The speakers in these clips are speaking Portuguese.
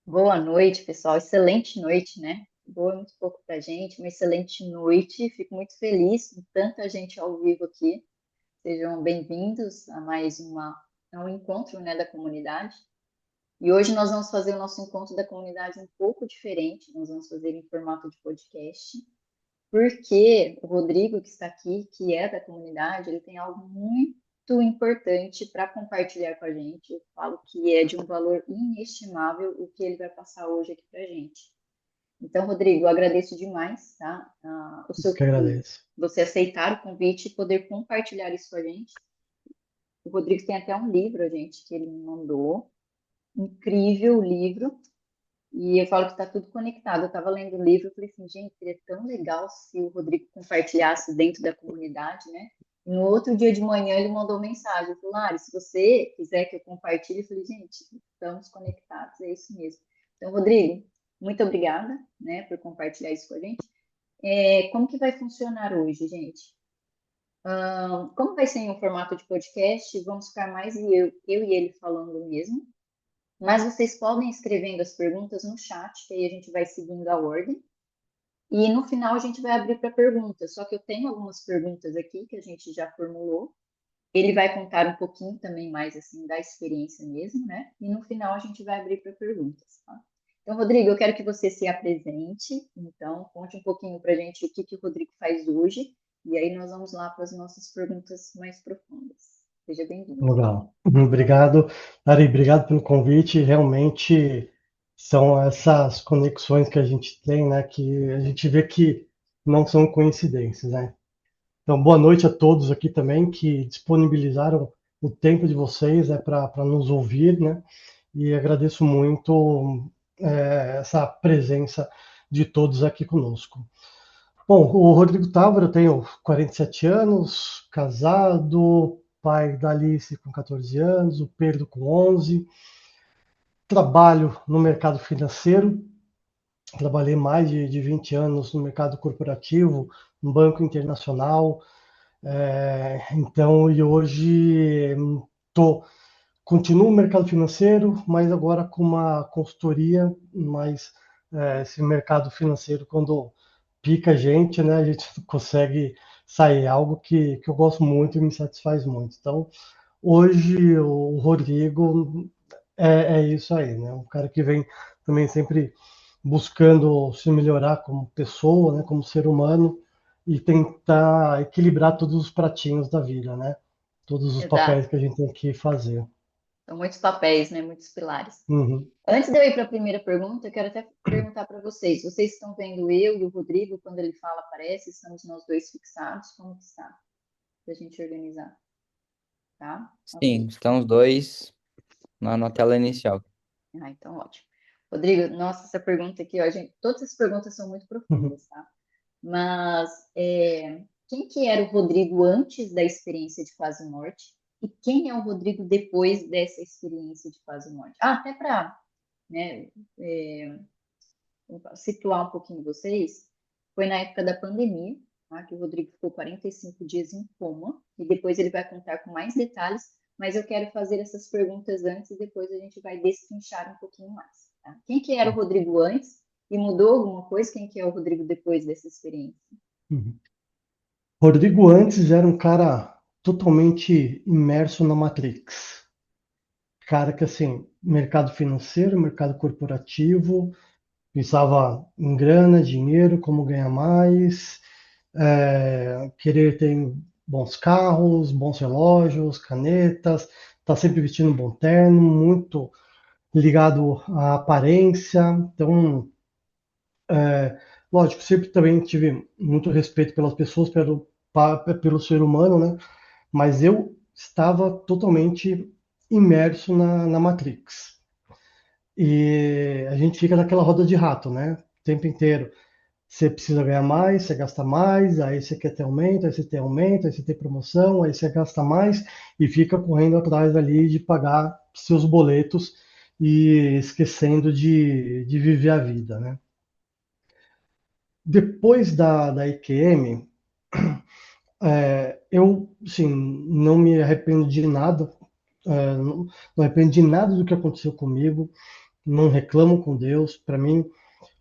Boa noite, pessoal. Excelente noite, né? Boa é muito pouco pra gente, uma excelente noite. Fico muito feliz com tanta gente ao vivo aqui. Sejam bem-vindos a um encontro, né, da comunidade. E hoje nós vamos fazer o nosso encontro da comunidade um pouco diferente. Nós vamos fazer em formato de podcast, porque o Rodrigo, que está aqui, que é da comunidade, ele tem algo muito importante para compartilhar com a gente. Eu falo que é de um valor inestimável o que ele vai passar hoje aqui para a gente. Então, Rodrigo, eu agradeço demais, tá? Que agradeço. Você aceitar o convite e poder compartilhar isso com a gente. O Rodrigo tem até um livro, gente, que ele me mandou. Incrível o livro. E eu falo que está tudo conectado. Eu estava lendo o livro e falei assim, gente, seria tão legal se o Rodrigo compartilhasse dentro da comunidade, né? E no outro dia de manhã ele mandou mensagem, ele falou, Lari, se você quiser que eu compartilhe, eu falei, gente, estamos conectados, é isso mesmo. Então, Rodrigo, muito obrigada, né, por compartilhar isso com a gente. Como que vai funcionar hoje, gente? Como vai ser em um formato de podcast, vamos ficar mais eu e ele falando mesmo. Mas vocês podem ir escrevendo as perguntas no chat, que aí a gente vai seguindo a ordem. E no final a gente vai abrir para perguntas. Só que eu tenho algumas perguntas aqui que a gente já formulou. Ele vai contar um pouquinho também mais assim da experiência mesmo, né? E no final a gente vai abrir para perguntas, tá? Então, Rodrigo, eu quero que você se apresente. Então, conte um pouquinho para a gente o que que o Rodrigo faz hoje. E aí nós vamos lá para as nossas perguntas mais profundas. Seja bem-vindo. Legal. Obrigado, Ari, obrigado pelo convite. Realmente são essas conexões que a gente tem, né, que a gente vê que não são coincidências, né? Então, boa noite a todos aqui também que disponibilizaram o tempo de vocês, né, para nos ouvir, né? E agradeço muito essa presença de todos aqui conosco. Bom, o Rodrigo Távora, eu tenho 47 anos, casado, pai da Alice com 14 anos, o Pedro com 11. Trabalho no mercado financeiro, trabalhei mais de 20 anos no mercado corporativo, no Banco Internacional. Então, e hoje tô, continuo no mercado financeiro, mas agora com uma consultoria, mas esse mercado financeiro, quando pica a gente, né, a gente consegue sair. É algo que eu gosto muito e me satisfaz muito. Então, hoje o Rodrigo é isso aí, né? Um cara que vem também sempre buscando se melhorar como pessoa, né, como ser humano e tentar equilibrar todos os pratinhos da vida, né? Todos os Exato. papéis que a gente tem que fazer. São muitos papéis, né? Muitos pilares. Uhum. Antes de eu ir para a primeira pergunta, eu quero até perguntar para vocês. Vocês estão vendo eu e o Rodrigo, quando ele fala, aparece? Estamos nós dois fixados? Como que está? Para a gente organizar, tá? Sim, Ok. estão os dois na tela inicial. Ah, então ótimo. Rodrigo, nossa, essa pergunta aqui, ó, gente, todas as perguntas são muito Uhum. profundas, tá? Mas quem que era o Rodrigo antes da experiência de quase morte? E quem é o Rodrigo depois dessa experiência de quase morte? Ah, até para, né, é, situar um pouquinho vocês, foi na época da pandemia, tá, que o Rodrigo ficou 45 dias em coma, e depois ele vai contar com mais detalhes, mas eu quero fazer essas perguntas antes e depois a gente vai destrinchar um pouquinho mais. Tá? Quem que era o Rodrigo antes e mudou alguma coisa? Quem que é o Rodrigo depois dessa experiência? Uhum. Rodrigo antes era um cara totalmente imerso na Matrix. Cara que, assim, mercado financeiro, mercado corporativo, pensava em grana, dinheiro, como ganhar mais, querer ter bons carros, bons relógios, canetas, tá sempre vestindo um bom terno, muito ligado à aparência. Então, lógico, sempre também tive muito respeito pelas pessoas, pelo ser humano, né? Mas eu estava totalmente imerso na Matrix. E a gente fica naquela roda de rato, né? O tempo inteiro. Você precisa ganhar mais, você gasta mais, aí você quer ter aumento, aí você tem aumento, aí você tem promoção, aí você gasta mais e fica correndo atrás ali de pagar seus boletos e esquecendo de viver a vida, né? Depois da IQM, eu, sim, não me arrependo de nada, não arrependo de nada do que aconteceu comigo. não reclamam com Deus. Para mim,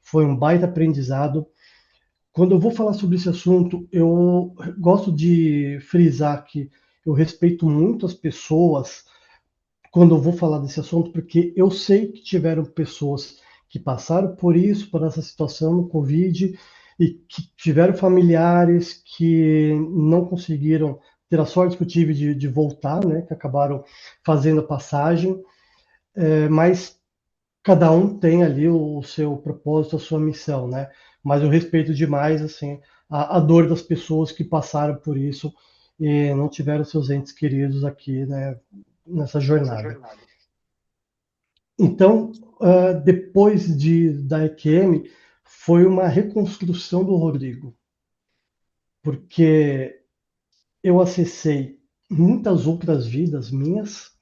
foi um baita aprendizado. Quando eu vou falar sobre esse assunto, eu gosto de frisar que eu respeito muito as pessoas quando eu vou falar desse assunto, porque eu sei que tiveram pessoas que passaram por isso, por essa situação no Covid, e que tiveram familiares que não conseguiram ter a sorte que eu tive de voltar, né, que acabaram fazendo a passagem, mas cada um tem ali o seu propósito, a sua missão, né? Mas eu respeito demais, assim, a dor das pessoas que passaram por isso e não tiveram seus entes queridos aqui, né, nessa jornada. Então, depois da EQM, foi uma reconstrução do Rodrigo, porque eu acessei muitas outras vidas minhas,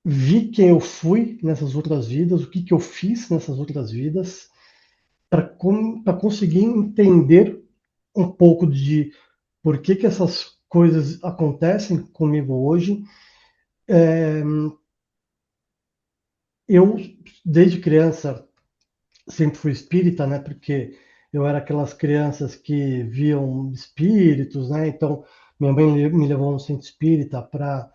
vi quem eu fui nessas outras vidas, o que, que eu fiz nessas outras vidas, para conseguir entender um pouco de por que, que essas coisas acontecem comigo hoje. Eu, desde criança, sempre fui espírita, né? Porque eu era aquelas crianças que viam espíritos, né? Então, minha mãe me levou a um centro espírita para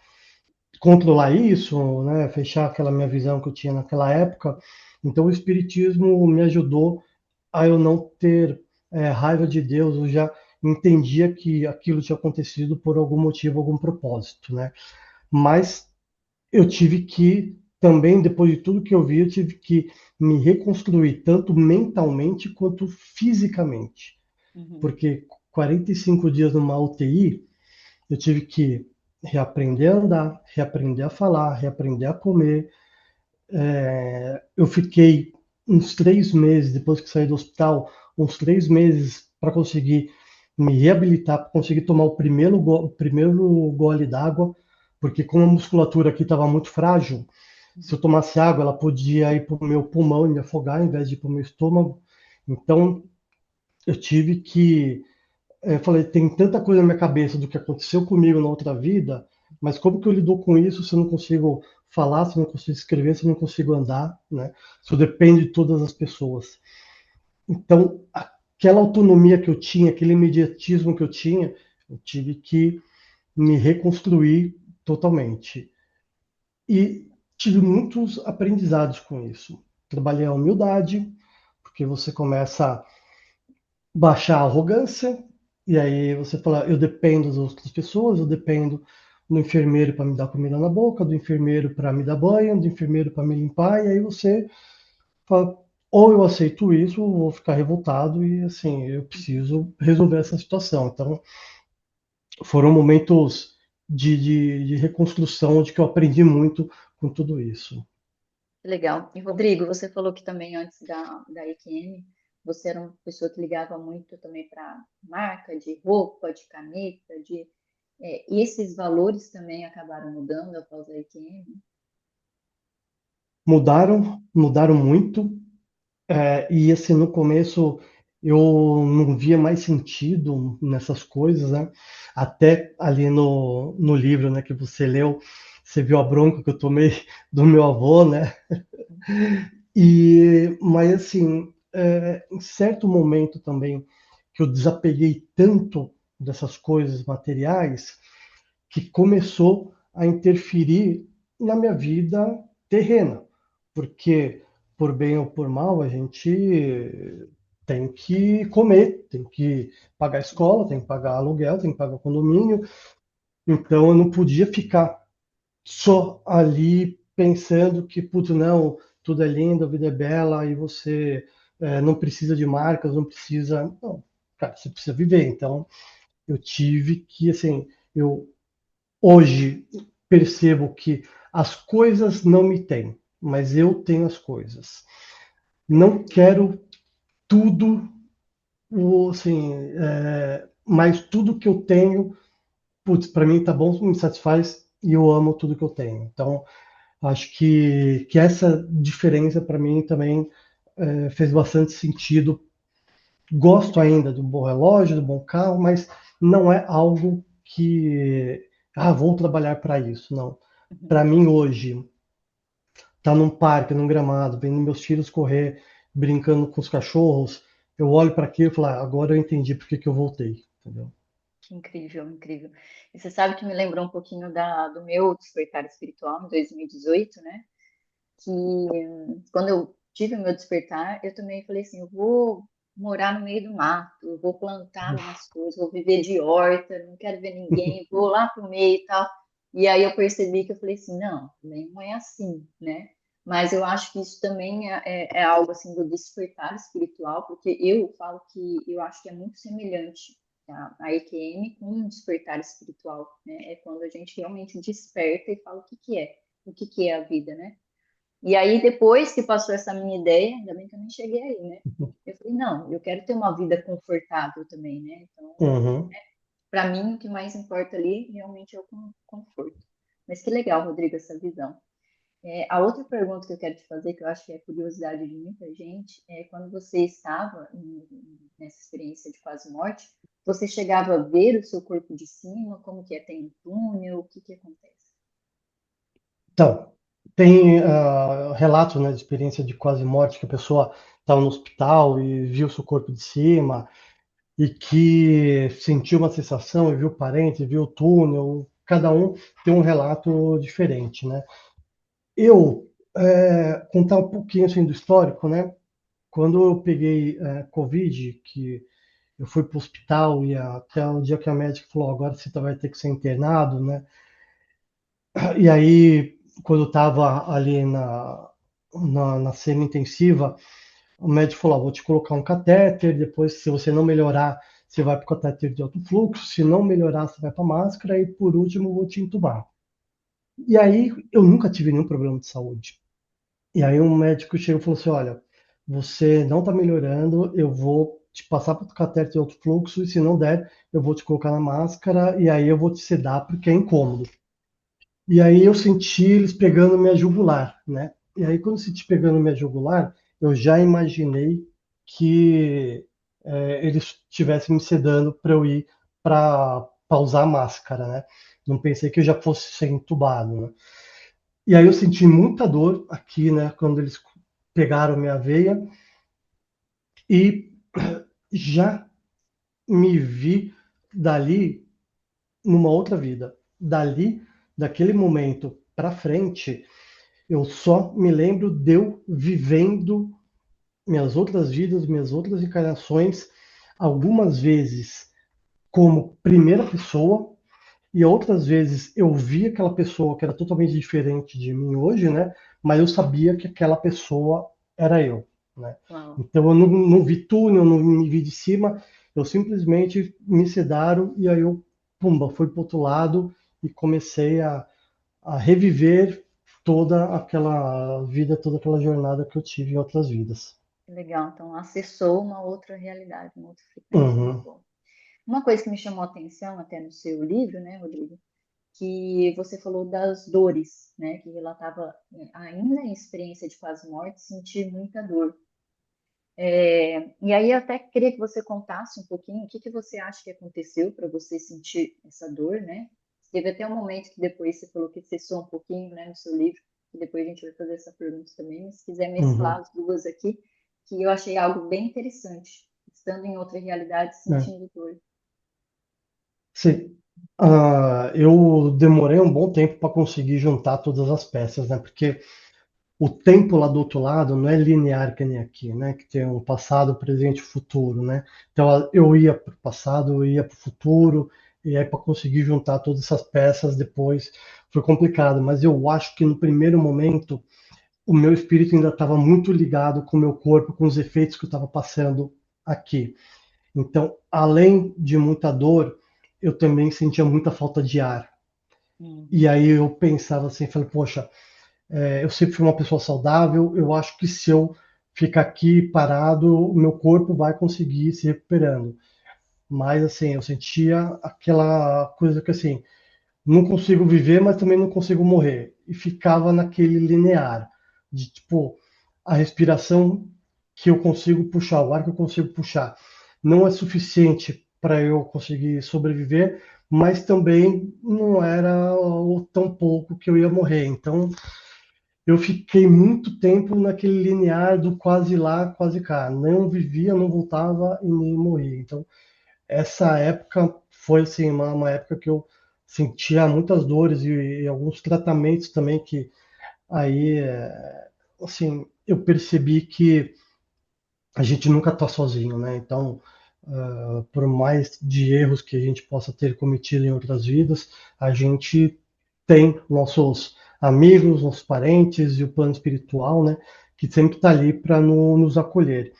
controlar isso, né? Fechar aquela minha visão que eu tinha naquela época. Então, o espiritismo me ajudou a eu não ter raiva de Deus. Eu já entendia que aquilo tinha acontecido por algum motivo, algum propósito, né? Mas eu tive que também, depois de tudo que eu vi, eu tive que me reconstruir, tanto mentalmente quanto fisicamente. Uhum. Porque 45 dias numa UTI, eu tive que reaprender a andar, reaprender a falar, reaprender a comer. Eu fiquei uns 3 meses, depois que saí do hospital, uns 3 meses para conseguir me reabilitar, para conseguir tomar o primeiro gole d'água, porque como a musculatura aqui estava muito frágil, se eu tomasse água, ela podia ir para o meu pulmão e me afogar, em vez de ir para o meu estômago. Então, eu tive que. Eu falei, tem tanta coisa na minha cabeça do que aconteceu comigo na outra vida, mas como que eu lido com isso se eu não consigo falar, se eu não consigo escrever, se eu não consigo andar, né? Isso depende de todas as pessoas. Então, aquela autonomia que eu tinha, aquele imediatismo que eu tive que me reconstruir totalmente. E tive muitos aprendizados com isso. Trabalhei a humildade, porque você começa a baixar a arrogância, e aí você fala, eu dependo das outras pessoas, eu dependo do enfermeiro para me dar comida na boca, do enfermeiro para me dar banho, do enfermeiro para me limpar, e aí você fala, ou eu aceito isso, ou vou ficar revoltado, e assim, eu preciso resolver essa situação. Então, foram momentos de reconstrução, de que eu aprendi muito com tudo isso. Legal. E Rodrigo, você falou que também antes da IQM, você era uma pessoa que ligava muito também para marca de roupa, de caneta, e esses valores também acabaram mudando após a IQM? Mudaram muito. E assim, no começo eu não via mais sentido nessas coisas, né? Até ali no livro, né, que você leu, você viu a bronca que eu tomei do meu avô, né? Mas assim, em certo momento também que eu desapeguei tanto dessas coisas materiais que começou a interferir na minha vida terrena, porque por bem ou por mal a gente tem que comer, tem que pagar escola, tem que pagar aluguel, tem que pagar condomínio, então eu não podia ficar só ali pensando que, putz, não, tudo é lindo, a vida é bela e você não precisa de marcas, não precisa. Não, cara, você precisa viver. Então, eu tive que, assim, eu hoje percebo que as coisas não me têm, mas eu tenho as coisas. Não quero tudo, assim, mas tudo que eu tenho, putz, para mim tá bom, me satisfaz e eu amo tudo que eu tenho. Então, acho que essa diferença para mim também fez bastante sentido. Gosto ainda do bom relógio, do bom carro, mas não é algo que vou trabalhar para isso, não. Uhum. Para mim hoje, estar num parque, num gramado, vendo meus filhos correr, brincando com os cachorros, eu olho para aquilo e falo, ah, agora eu entendi por que que eu voltei, entendeu? Que incrível, incrível. E você sabe que me lembrou um pouquinho do meu despertar espiritual em 2018, né? Que quando eu tive o meu despertar, eu também falei assim, eu vou morar no meio do mato, eu vou plantar minhas coisas, vou viver de horta, não quero ver ninguém, vou lá pro meio e tal. E aí eu percebi que eu falei assim, não, também não é assim, né? Mas eu acho que isso também é algo assim do despertar espiritual, porque eu falo que eu acho que é muito semelhante a EQM com um despertar espiritual, né? É quando a gente realmente desperta e fala o que que é a vida, né? E aí, depois que passou essa minha ideia, ainda bem que eu nem cheguei aí, né? Eu falei, não, eu quero ter uma vida confortável também, né? Então, Uhum. para mim, o que mais importa ali realmente é o conforto. Mas que legal, Rodrigo, essa visão. A outra pergunta que eu quero te fazer, que eu acho que é curiosidade de muita gente, é quando você estava nessa experiência de quase morte, você chegava a ver o seu corpo de cima, como que é, tem um túnel, o que que acontece? Então, tem relatos, né, de experiência de quase morte, que a pessoa estava no hospital e viu seu corpo de cima, e que sentiu uma sensação e viu parente, viu o túnel, cada um tem um relato diferente, né? Eu, contar um pouquinho assim do histórico, né? Quando eu peguei Covid, que eu fui para o hospital e até o dia que a médica falou, agora você vai ter que ser internado, né? E aí, quando eu estava ali na cena intensiva, o médico falou, vou te colocar um catéter, depois, se você não melhorar, você vai para o catéter de alto fluxo, se não melhorar, você vai para a máscara, e por último, vou te entubar. E aí, eu nunca tive nenhum problema de saúde. E aí, um médico chegou e falou assim, olha, você não está melhorando, eu vou te passar para o catéter de alto fluxo, e se não der, eu vou te colocar na máscara, e aí eu vou te sedar, porque é incômodo. E aí eu senti eles pegando minha jugular, né? E aí quando eu senti pegando minha jugular, eu já imaginei que eles estivessem me sedando para eu ir para usar a máscara, né? Não pensei que eu já fosse ser entubado, né? E aí eu senti muita dor aqui, né? Quando eles pegaram minha veia e já me vi dali numa outra vida. Dali, daquele momento para frente, eu só me lembro de eu vivendo minhas outras vidas, minhas outras encarnações, algumas vezes como primeira pessoa, e outras vezes eu via aquela pessoa que era totalmente diferente de mim hoje, né? Mas eu sabia que aquela pessoa era eu, né? Uau, Então eu não vi túnel, não me vi de cima, eu simplesmente me sedaram e aí eu, pumba, fui para outro lado e comecei a reviver toda aquela vida, toda aquela jornada que eu tive em outras vidas. que legal. Então, acessou uma outra realidade, uma outra frequência, muito Uhum. bom. Uma coisa que me chamou a atenção até no seu livro, né, Rodrigo, que você falou das dores, né, que relatava ainda em experiência de quase morte, sentir muita dor. E aí eu até queria que você contasse um pouquinho o que que você acha que aconteceu para você sentir essa dor, né? Teve até um momento que depois você falou que cessou um pouquinho, né, no seu livro, que depois a gente vai fazer essa pergunta também, mas se quiser mesclar Uhum. as duas aqui, que eu achei algo bem interessante, estando em outra realidade, É. sentindo dor. Sim. Eu demorei um bom tempo para conseguir juntar todas as peças, né? Porque o tempo lá do outro lado não é linear que nem aqui, né? Que tem um passado, presente e futuro, né? Então eu ia para o passado, eu ia para o futuro, e aí para conseguir juntar todas essas peças depois foi complicado. Mas eu acho que no primeiro momento o meu espírito ainda estava muito ligado com o meu corpo, com os efeitos que eu estava passando aqui. Então, além de muita dor, eu também sentia muita falta de ar. E Uhum. aí eu pensava assim, falei, poxa, eu sempre fui uma pessoa saudável, eu acho que se eu ficar aqui parado, o meu corpo vai conseguir ir se recuperando. Mas assim, eu sentia aquela coisa que assim, não consigo viver, mas também não consigo morrer. E ficava naquele linear de tipo a respiração que eu consigo puxar, o ar que eu consigo puxar, não é suficiente para eu conseguir sobreviver, mas também não era o tão pouco que eu ia morrer. Então eu fiquei muito tempo naquele linear do quase lá, quase cá. Não vivia, não voltava e nem morria. Então, essa época foi assim, uma época que eu sentia muitas dores e alguns tratamentos também que aí, assim, eu percebi que a gente nunca está sozinho, né? Então, por mais de erros que a gente possa ter cometido em outras vidas, a gente tem nossos amigos, nossos parentes e o plano espiritual, né? Que sempre está ali para nos acolher.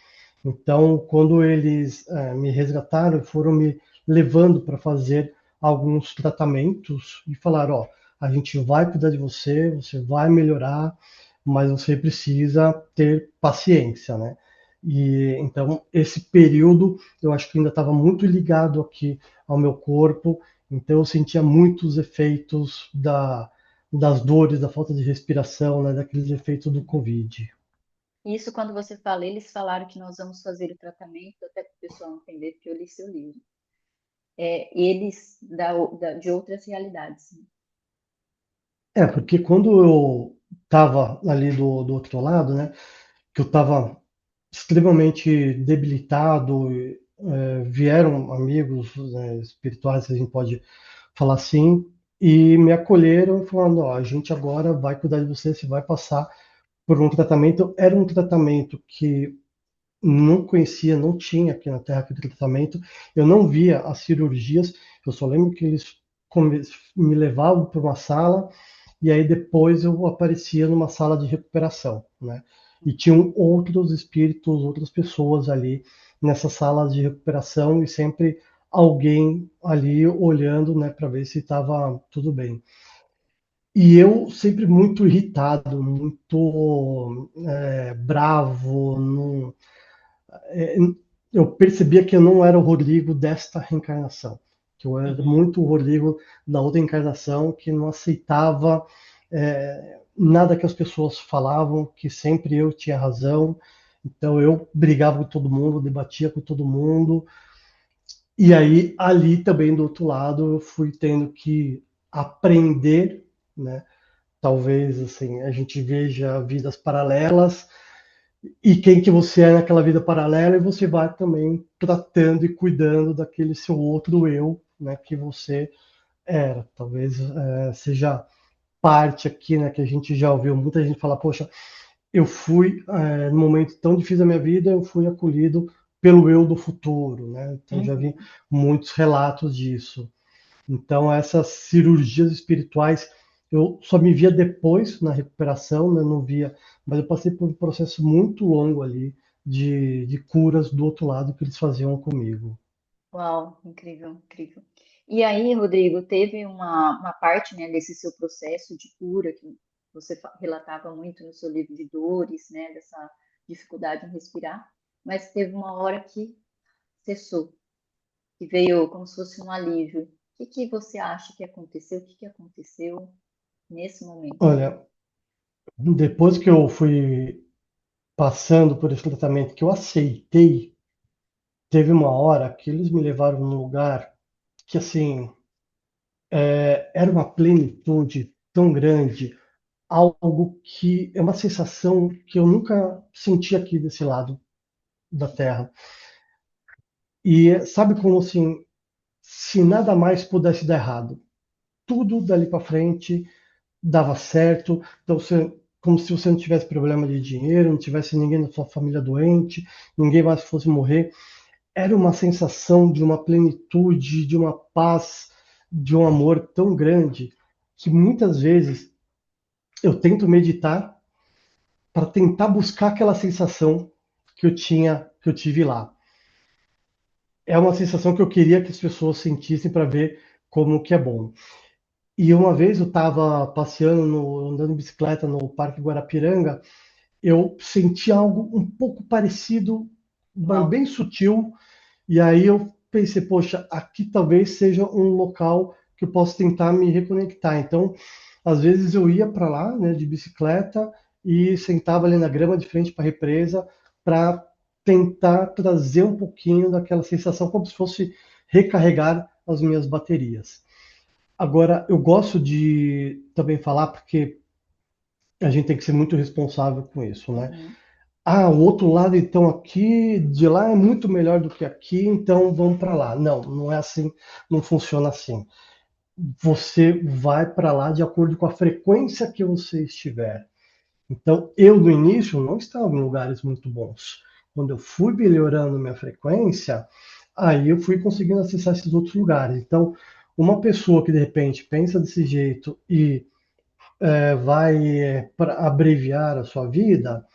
Então, quando eles me resgataram, foram me levando para fazer alguns tratamentos e falaram: ó, a gente vai cuidar de você, você vai melhorar, mas você precisa ter paciência, né? E então esse período eu acho que ainda estava muito ligado aqui ao meu corpo, então eu sentia muitos efeitos das dores, da falta de respiração, né, daqueles efeitos do Covid. Isso, quando você fala, eles falaram que nós vamos fazer o tratamento, até para o pessoal entender, porque eu li seu livro. Eles de outras realidades. Porque quando eu estava ali do outro lado, né, que eu estava extremamente debilitado, vieram amigos, né, espirituais, se a gente pode falar assim, e me acolheram falando: ó, a gente agora vai cuidar de você, você vai passar por um tratamento. Era um tratamento que não conhecia, não tinha aqui na Terra aquele tratamento, eu não via as cirurgias, eu só lembro que eles me levavam para uma sala e aí depois eu aparecia numa sala de recuperação, né? E tinham outros espíritos, outras pessoas ali nessa sala de recuperação e sempre alguém ali olhando, né, para ver se estava tudo bem. E eu sempre muito irritado, muito bravo, não, é, eu percebia que eu não era o Rodrigo desta reencarnação, que eu era Uhum. muito o Rodrigo da outra encarnação, que não aceitava nada que as pessoas falavam, que sempre eu tinha razão. Então eu brigava com todo mundo, debatia com todo mundo. E aí ali também do outro lado eu fui tendo que aprender, né? Talvez assim a gente veja vidas paralelas e quem que você é naquela vida paralela e você vai também tratando e cuidando daquele seu outro eu, né, que você era. Talvez seja parte aqui, né, que a gente já ouviu muita gente falar: poxa, eu fui num momento tão difícil da minha vida, eu fui acolhido pelo eu do futuro, né? Então já vi Uhum. muitos relatos disso. Então, essas cirurgias espirituais, eu só me via depois na recuperação, né? Não via, mas eu passei por um processo muito longo ali de curas do outro lado que eles faziam comigo. Uau, incrível, incrível. E aí, Rodrigo, teve uma parte, né, desse seu processo de cura que você relatava muito no seu livro de dores, né, dessa dificuldade em respirar, mas teve uma hora que cessou, que veio como se fosse um alívio. O que que você acha que aconteceu? O que que aconteceu nesse momento? Olha, depois que eu fui passando por esse tratamento, que eu aceitei, teve uma hora que eles me levaram num lugar que, assim, era uma plenitude tão grande, algo que é uma sensação que eu nunca senti aqui desse lado da Terra. E sabe como assim, se nada mais pudesse dar errado, tudo dali para frente dava certo. Então, você, como se você não tivesse problema de dinheiro, não tivesse ninguém da sua família doente, ninguém mais fosse morrer. Era uma sensação de uma plenitude, de uma paz, de um amor tão grande que muitas vezes eu tento meditar para tentar buscar aquela sensação que eu tinha, que eu tive lá. É uma sensação que eu queria que as pessoas sentissem para ver como que é bom. E uma vez eu estava passeando, andando de bicicleta no Parque Guarapiranga, eu senti algo um pouco parecido, mas Uau. bem sutil, e aí eu pensei: poxa, aqui talvez seja um local que eu possa tentar me reconectar. Então, às vezes eu ia para lá, né, de bicicleta e sentava ali na grama de frente para a represa para tentar trazer um pouquinho daquela sensação, como se fosse recarregar as minhas baterias. Agora, eu gosto de também falar, porque a gente tem que ser muito responsável com isso, né? Uhum. Ah, o outro lado, então, aqui, de lá é muito melhor do que aqui, então vamos para lá. Não, não é assim, não funciona assim. Você vai para lá de acordo com a frequência que você estiver. Então, eu no início não estava em lugares muito bons. Quando eu fui melhorando minha frequência, aí eu fui conseguindo acessar esses outros lugares. Então, uma pessoa que de repente pensa desse jeito e vai para abreviar a sua vida,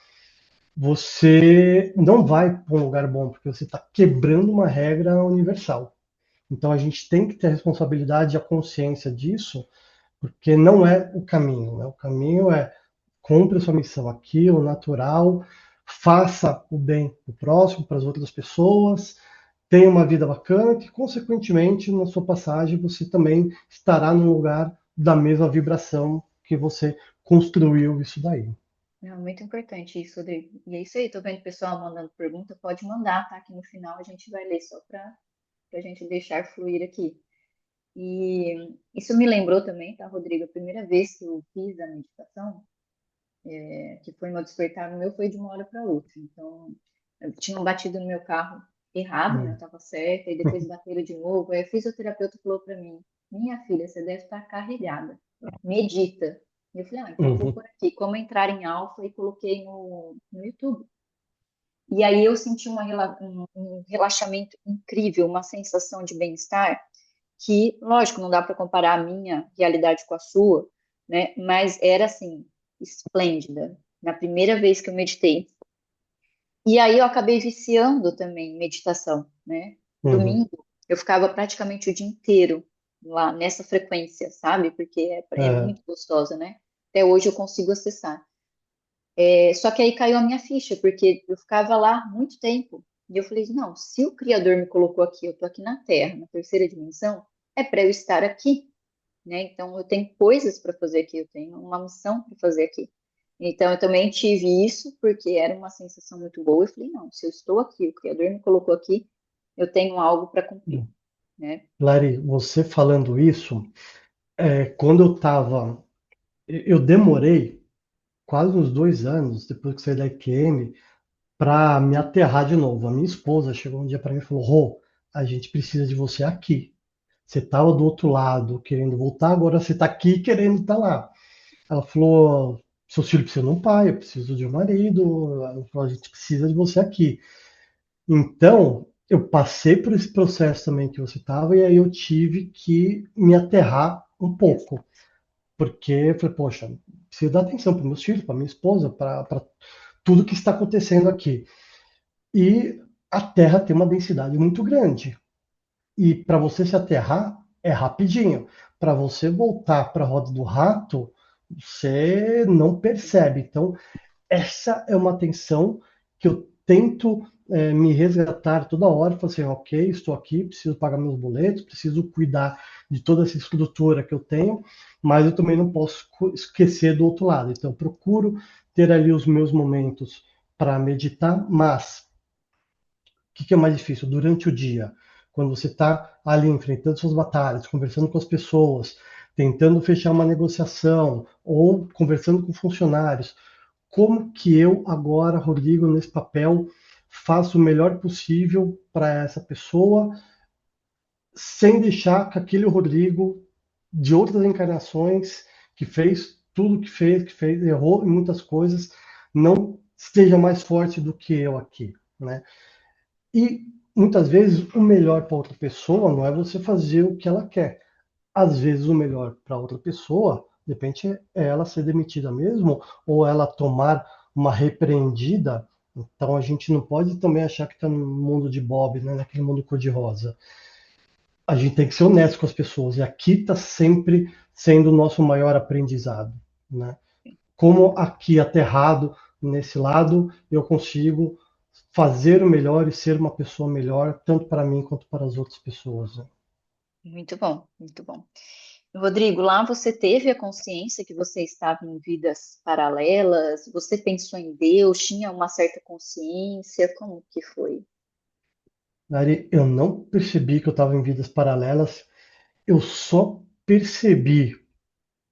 você não vai para um lugar bom, porque você está quebrando uma regra universal. Então a gente tem que ter a responsabilidade e a consciência disso, porque não é o caminho. Né? O caminho é cumpra a sua missão aqui, o natural, faça o bem para o próximo, para as outras pessoas, tenha uma vida bacana, que consequentemente na sua passagem você também estará num lugar da mesma vibração que você construiu isso daí. Não, muito importante isso, Rodrigo. E é isso aí, tô vendo o pessoal mandando pergunta, pode mandar, tá? Que no final a gente vai ler só para a gente deixar fluir aqui. E isso me lembrou também, tá, Rodrigo? A primeira vez que eu fiz a meditação, que foi no despertar no meu, foi de uma hora para outra. Então, tinham batido no meu carro errado, né? Eu Hum. estava certa, e depois bateram de novo. Aí a fisioterapeuta falou para mim: Minha filha, você deve estar carregada, medita. E eu falei: Ah, então eu vou Uhum. por aqui. Como entrar em alfa, e coloquei no YouTube. E aí eu senti um relaxamento incrível, uma sensação de bem-estar que, lógico, não dá para comparar a minha realidade com a sua, né? Mas era assim, esplêndida. Na primeira vez que eu meditei. E aí eu acabei viciando também em meditação, né? Uhum. Domingo eu ficava praticamente o dia inteiro lá nessa frequência, sabe? Porque é É, muito gostosa, né? Até hoje eu consigo acessar. Só que aí caiu a minha ficha, porque eu ficava lá muito tempo. E eu falei, não, se o Criador me colocou aqui, eu tô aqui na Terra, na terceira dimensão, é para eu estar aqui, né? Então eu tenho coisas para fazer aqui, eu tenho uma missão para fazer aqui. Então eu também tive isso porque era uma sensação muito boa. Eu falei, não, se eu estou aqui, o Criador me colocou aqui, eu tenho algo para cumprir, né? Lari, você falando isso, quando eu estava, eu demorei quase uns 2 anos depois que saí da IQM para me aterrar de novo. A minha esposa chegou um dia para mim e falou: Rô, a gente precisa de você aqui. Você estava do outro lado querendo voltar, agora você está aqui querendo estar lá. Ela falou: seus filhos precisam de um pai, eu preciso de um marido. Ela falou: a gente precisa de você aqui. Então, eu passei por esse processo também que você estava, e aí eu tive que me aterrar um Exato. pouco. Porque eu falei, poxa, preciso dar atenção para meus filhos, para minha esposa, para tudo que está acontecendo aqui. E a Terra tem uma densidade muito grande. E para você se aterrar, é rapidinho. Para você voltar para a roda do rato, você não percebe. Então, essa é uma tensão que eu tento me resgatar toda hora, falar assim, ok, estou aqui, preciso pagar meus boletos, preciso cuidar de toda essa estrutura que eu tenho, mas eu também não posso esquecer do outro lado. Então, eu procuro ter ali os meus momentos para meditar, mas o que é mais difícil? Durante o dia, quando você está ali enfrentando suas batalhas, conversando com as pessoas, tentando fechar uma negociação ou conversando com funcionários, como que eu agora, Rodrigo, nesse papel, faço o melhor possível para essa pessoa, sem deixar que aquele Rodrigo de outras encarnações, que fez tudo que fez, errou em muitas coisas, não esteja mais forte do que eu aqui, né? E muitas vezes o melhor para outra pessoa não é você fazer o que ela quer. Às vezes o melhor para outra pessoa, de repente, é ela ser demitida mesmo, ou ela tomar uma repreendida. Então a gente não pode também achar que está no mundo de Bob, né, naquele mundo cor-de-rosa. A gente tem que ser honesto com as pessoas, e aqui está sempre sendo o nosso maior aprendizado. Né? Como aqui aterrado nesse lado, eu consigo fazer o melhor e ser uma pessoa melhor, tanto para mim quanto para as outras pessoas. Né? Muito bom, muito bom. Rodrigo, lá você teve a consciência que você estava em vidas paralelas? Você pensou em Deus? Tinha uma certa consciência? Como que foi? Ari, eu não percebi que eu estava em vidas paralelas, eu só percebi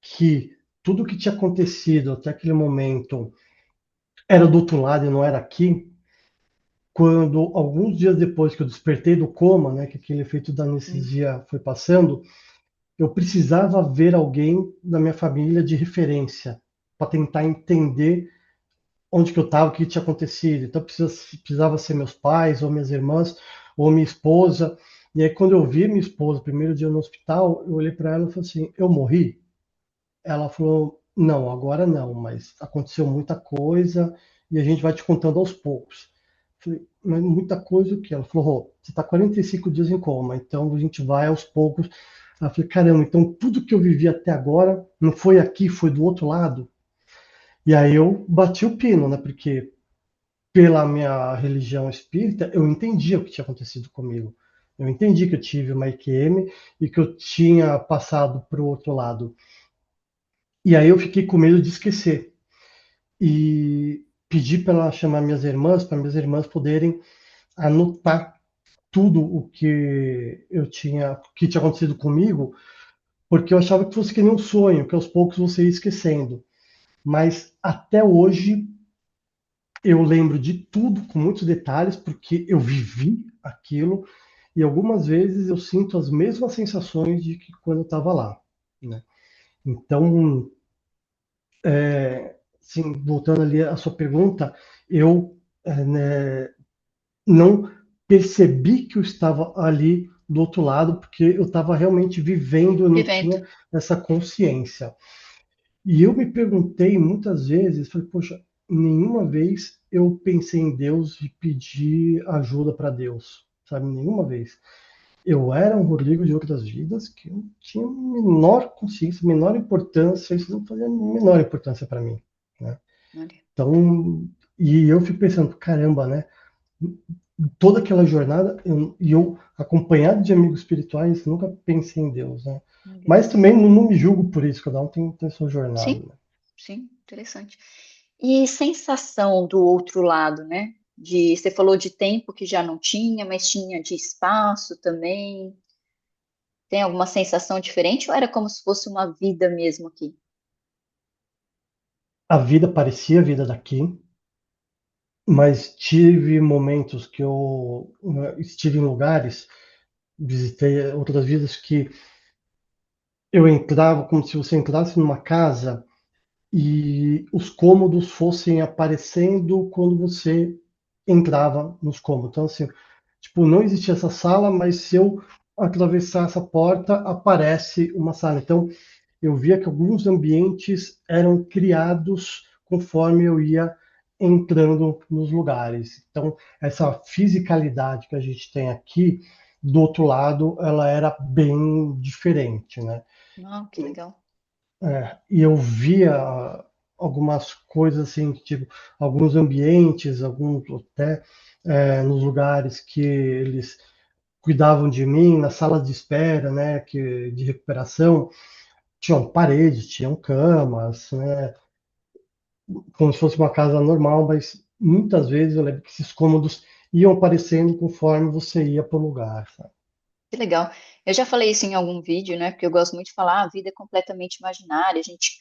que tudo que tinha acontecido até aquele momento era do outro lado e não era aqui, quando alguns dias depois que eu despertei do coma, né, que aquele efeito da Hum. anestesia foi passando, eu precisava ver alguém da minha família de referência para tentar entender onde que eu estava, o que tinha acontecido. Então precisava ser meus pais, ou minhas irmãs, ou minha esposa. E aí quando eu vi minha esposa, primeiro dia no hospital, eu olhei para ela e falei assim: eu morri? Ela falou: não, agora não, mas aconteceu muita coisa e a gente vai te contando aos poucos. Falei, mas muita coisa o quê? Ela falou: "Rô, você está 45 dias em coma, então a gente vai aos poucos." Ela falou: caramba, então tudo que eu vivi até agora não foi aqui, foi do outro lado. E aí eu bati o pino, né? Porque pela minha religião espírita, eu entendia o que tinha acontecido comigo. Eu entendi que eu tive uma IQM e que eu tinha passado para o outro lado. E aí eu fiquei com medo de esquecer. E pedi para ela chamar minhas irmãs, para minhas irmãs poderem anotar tudo o que tinha acontecido comigo, porque eu achava que fosse que nem um sonho, que aos poucos você ia esquecendo. Mas até hoje eu lembro de tudo com muitos detalhes, porque eu vivi aquilo e algumas vezes eu sinto as mesmas sensações de que quando eu estava lá, né? Então, sim, voltando ali à sua pergunta, eu né, não percebi que eu estava ali do outro lado, porque eu estava realmente vivendo, eu não Vivendo. tinha essa consciência. E eu me perguntei muitas vezes, falei, poxa, nenhuma vez eu pensei em Deus e pedi ajuda para Deus, sabe? Nenhuma vez. Eu era um Rodrigo de outras vidas que eu tinha menor consciência, menor importância, isso não fazia a menor importância para mim, né? Olha, Então, e eu fico pensando, caramba, né? Toda aquela jornada, eu acompanhado de amigos espirituais, nunca pensei em Deus, né? Mas legal. também não me julgo por isso, cada um tem sua jornada, Sim, né? sim, interessante. E sensação do outro lado, né? Você falou de tempo que já não tinha, mas tinha de espaço também. Tem alguma sensação diferente ou era como se fosse uma vida mesmo aqui? A vida parecia a vida daqui, mas tive momentos que eu estive em lugares, visitei outras vidas que eu entrava como se você entrasse numa casa e os cômodos fossem aparecendo quando você entrava nos cômodos. Então, assim, tipo, não existia essa sala, mas se eu atravessar essa porta, aparece uma sala. Então, eu via que alguns ambientes eram criados conforme eu ia entrando nos lugares. Então, essa fisicalidade que a gente tem aqui, do outro lado, ela era bem diferente, né? Ah, que legal. E eu via algumas coisas assim, tipo, alguns ambientes, alguns até nos lugares que eles cuidavam de mim, na sala de espera, né, de recuperação, tinham paredes, tinham camas, né, como se fosse uma casa normal, mas muitas vezes eu lembro que esses cômodos iam aparecendo conforme você ia para o lugar, sabe? Que legal. Eu já falei isso em algum vídeo, né? Porque eu gosto muito de falar, a vida é completamente imaginária, a gente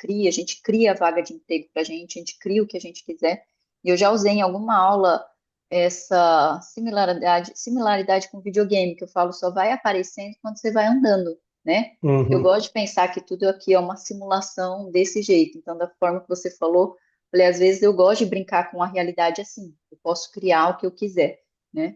cria a vaga de emprego pra gente, a gente cria o que a gente quiser. E eu já usei em alguma aula essa similaridade com videogame, que eu falo, só vai aparecendo quando você vai andando, né? Eu Uhum. gosto de pensar que tudo aqui é uma simulação desse jeito. Então, da forma que você falou, falei, às vezes eu gosto de brincar com a realidade assim. Eu posso criar o que eu quiser, né?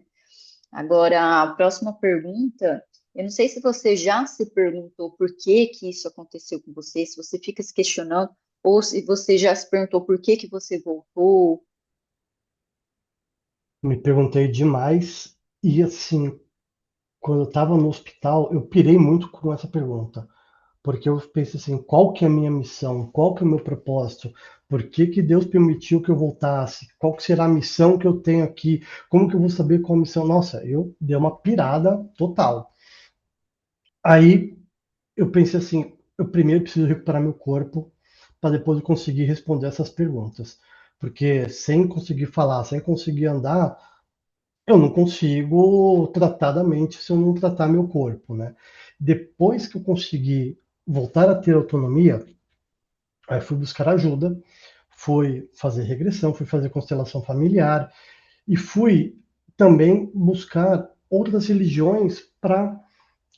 Agora, a próxima pergunta, eu não sei se você já se perguntou por que que isso aconteceu com você, se você fica se questionando, ou se você já se perguntou por que que você voltou. Me perguntei demais e assim, quando eu estava no hospital, eu pirei muito com essa pergunta, porque eu pensei assim, qual que é a minha missão? Qual que é o meu propósito? Por que que Deus permitiu que eu voltasse? Qual que será a missão que eu tenho aqui? Como que eu vou saber qual a missão? Nossa, eu dei uma pirada total. Aí eu pensei assim, eu primeiro preciso recuperar meu corpo para depois eu conseguir responder essas perguntas. Porque sem conseguir falar, sem conseguir andar, eu não consigo tratar da mente se eu não tratar meu corpo, né? Depois que eu consegui voltar a ter autonomia, Aí fui buscar ajuda, fui fazer regressão, fui fazer constelação familiar e fui também buscar outras religiões para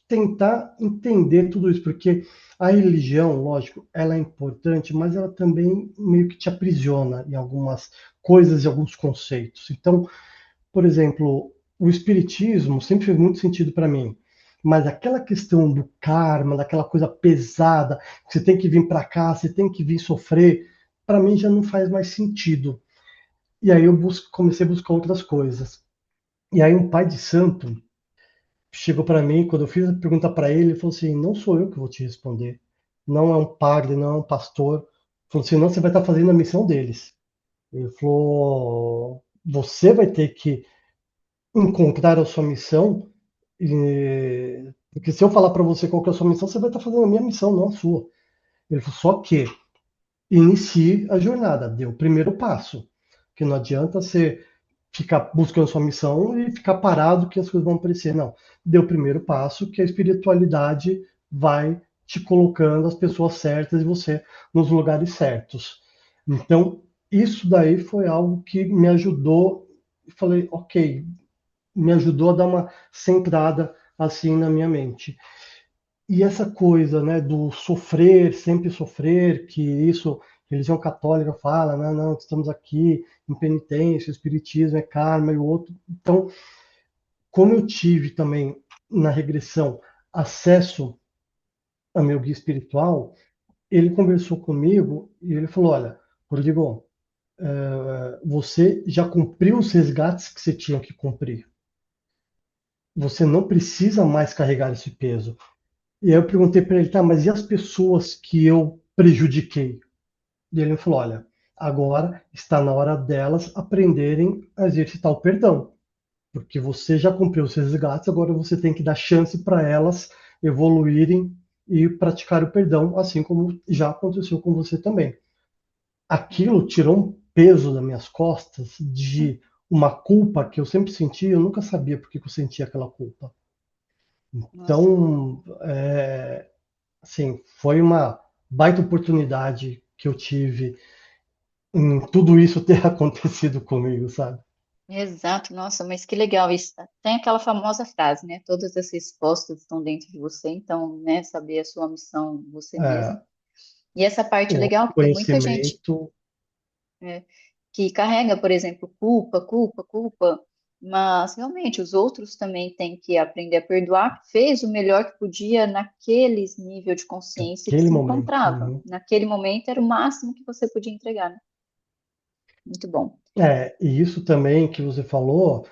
tentar entender tudo isso, porque a religião, lógico, ela é importante, mas ela também meio que te aprisiona em algumas coisas e alguns conceitos. Então, por exemplo, o espiritismo sempre fez muito sentido para mim, mas aquela questão do karma, daquela coisa pesada, que você tem que vir para cá, você tem que vir sofrer, para mim já não faz mais sentido. E aí eu comecei a buscar outras coisas. E aí um pai de santo chegou para mim, quando eu fiz a pergunta para ele, ele falou assim: não sou eu que vou te responder. Não é um padre, não é um pastor. Ele falou assim: não, você vai estar fazendo a missão deles. Ele falou: você vai ter que encontrar a sua missão, porque se eu falar para você qual que é a sua missão, você vai estar fazendo a minha missão, não a sua. Ele falou: só que inicie a jornada, dê o primeiro passo. Que não adianta você ficar buscando sua missão e ficar parado que as coisas vão aparecer. Não. Dê o primeiro passo que a espiritualidade vai te colocando as pessoas certas e você nos lugares certos. Então, isso daí foi algo que me ajudou. Falei, ok, me ajudou a dar uma centrada assim na minha mente. E essa coisa, né, do sofrer, sempre sofrer, que isso, a religião católica fala, não, não, estamos aqui em penitência, o espiritismo é karma e o outro. Então, como eu tive também na regressão acesso a meu guia espiritual, ele conversou comigo e ele falou: olha, Rodrigo, você já cumpriu os resgates que você tinha que cumprir. Você não precisa mais carregar esse peso. E aí eu perguntei para ele, tá, mas e as pessoas que eu prejudiquei? E ele falou, olha, agora está na hora delas aprenderem a exercitar o perdão, porque você já cumpriu os resgates, agora você tem que dar chance para elas evoluírem e praticar o perdão, assim como já aconteceu com você também. Aquilo tirou um peso das minhas costas de uma culpa que eu sempre senti, eu nunca sabia por que eu sentia aquela culpa. Nossa, Então, assim, foi uma baita oportunidade que eu tive em tudo isso ter acontecido comigo, sabe? exato, nossa, mas que legal isso. Tem aquela famosa frase, né? Todas as respostas estão dentro de você, então, né, saber a sua missão você mesmo. É, E essa parte é o legal, porque muita gente conhecimento, né, que carrega, por exemplo, culpa, culpa, culpa, mas realmente os outros também têm que aprender a perdoar, fez o melhor que podia naquele nível de consciência que aquele se momento. encontrava. Uhum. Naquele momento era o máximo que você podia entregar, né? Muito bom. E isso também que você falou,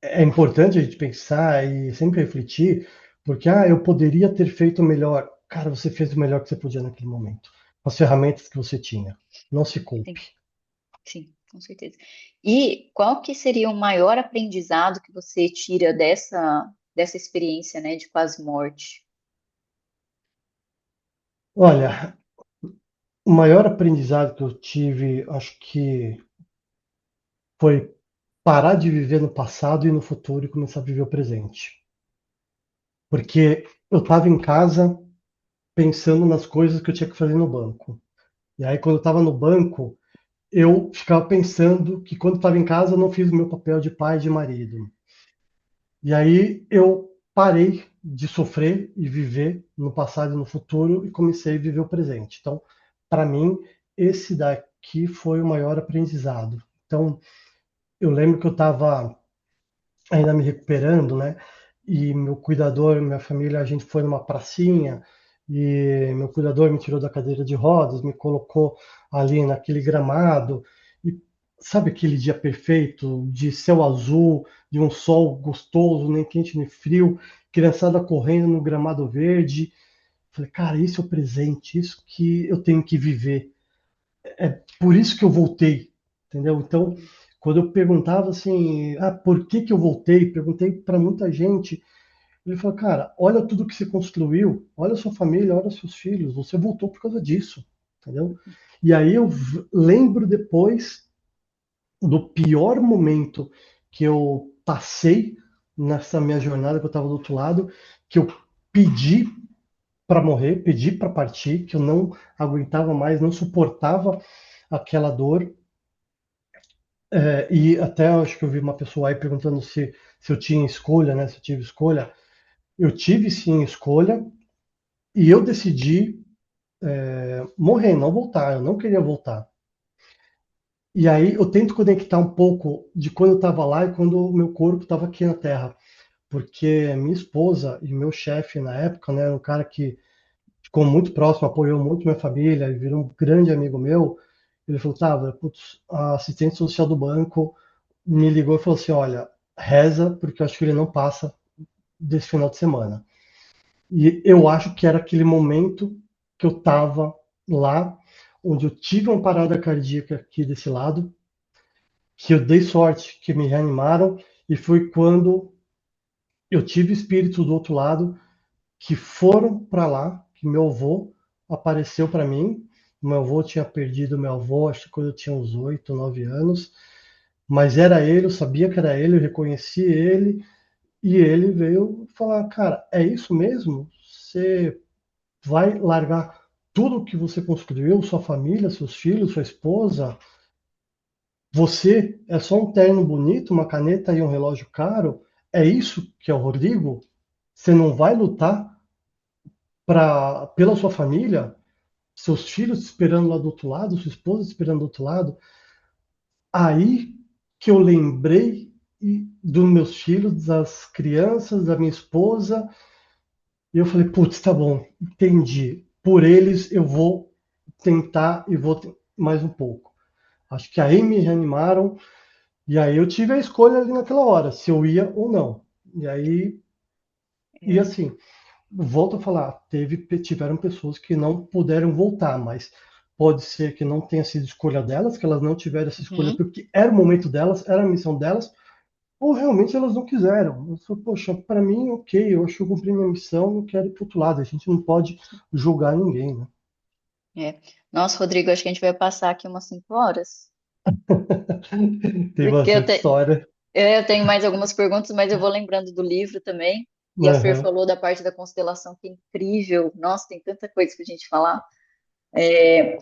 é importante a gente pensar e sempre refletir, porque eu poderia ter feito melhor. Cara, você fez o melhor que você podia naquele momento, com as ferramentas que você tinha. Não se Sim, culpe. sim, com certeza. E qual que seria o maior aprendizado que você tira dessa experiência, né, de quase morte? Olha, o maior aprendizado que eu tive, acho que foi parar de viver no passado e no futuro e começar a viver o presente. Porque eu estava em casa pensando nas coisas que eu tinha que fazer no banco. E aí, quando eu estava no banco, eu ficava pensando que quando estava em casa eu não fiz o meu papel de pai e de marido. E aí eu parei de sofrer e viver no passado e no futuro e comecei a viver o presente. Então, para mim, esse daqui foi o maior aprendizado. Então, eu lembro que eu estava ainda me recuperando, né? E meu cuidador, minha família, a gente foi numa pracinha e meu cuidador me tirou da cadeira de rodas, me colocou ali naquele gramado e sabe aquele dia perfeito de céu azul, de um sol gostoso, nem quente nem frio, criançada correndo no gramado verde. Falei, cara, isso é o presente, isso que eu tenho que viver. É por isso que eu voltei, entendeu? Então, quando eu perguntava assim, por que que eu voltei? Perguntei para muita gente. Ele falou, cara, olha tudo que você construiu, olha a sua família, olha seus filhos, você voltou por causa disso, entendeu? E aí eu lembro depois do pior momento que eu passei nessa minha jornada, que eu estava do outro lado, que eu pedi para morrer, pedi para partir, que eu não aguentava mais, não suportava aquela dor. E até acho que eu vi uma pessoa aí perguntando se eu tinha escolha, né? Se eu tive escolha. Eu tive sim escolha e eu decidi morrer, não voltar. Eu não queria voltar. E aí eu tento conectar um pouco de quando eu estava lá e quando o meu corpo estava aqui na Terra. Porque minha esposa e meu chefe na época, né, era um cara que ficou muito próximo, apoiou muito minha família, e virou um grande amigo meu. Ele falou, tá, putz, a assistente social do banco me ligou e falou assim, olha, reza, porque eu acho que ele não passa desse final de semana. E eu acho que era aquele momento que eu estava lá, onde eu tive uma parada cardíaca aqui desse lado, que eu dei sorte, que me reanimaram, e foi quando eu tive espírito do outro lado que foram para lá, que meu avô apareceu para mim. Meu avô tinha perdido meu avô, acho que quando eu tinha uns 8, 9 anos, mas era ele, eu sabia que era ele, eu reconheci ele, e ele veio falar, cara, é isso mesmo? Você vai largar tudo que você construiu, sua família, seus filhos, sua esposa? Você é só um terno bonito, uma caneta e um relógio caro? É isso que é o Rodrigo? Você não vai lutar pela sua família? Seus filhos esperando lá do outro lado, sua esposa esperando do outro lado? Aí que eu lembrei dos meus filhos, das crianças, da minha esposa, e eu falei, putz, tá bom, entendi. Por eles eu vou tentar e vou mais um pouco. Acho que aí me reanimaram, e aí eu tive a escolha ali naquela hora, se eu ia ou não. E aí, e É. assim, volto a falar, tiveram pessoas que não puderam voltar, mas pode ser que não tenha sido escolha delas, que elas não tiveram essa escolha Uhum. porque era o momento delas, era a missão delas, ou realmente elas não quiseram. Eu falei, poxa, para mim, ok, eu acho que eu cumpri minha missão, não quero ir para outro lado. A gente não pode julgar ninguém, né? É. Nossa, Rodrigo, acho que a gente vai passar aqui umas 5 horas, Tem porque bastante história. eu tenho mais algumas perguntas, mas eu vou lembrando do livro também. E a Fer Aham. falou da parte da constelação, que é incrível. Nossa, tem tanta coisa pra gente falar.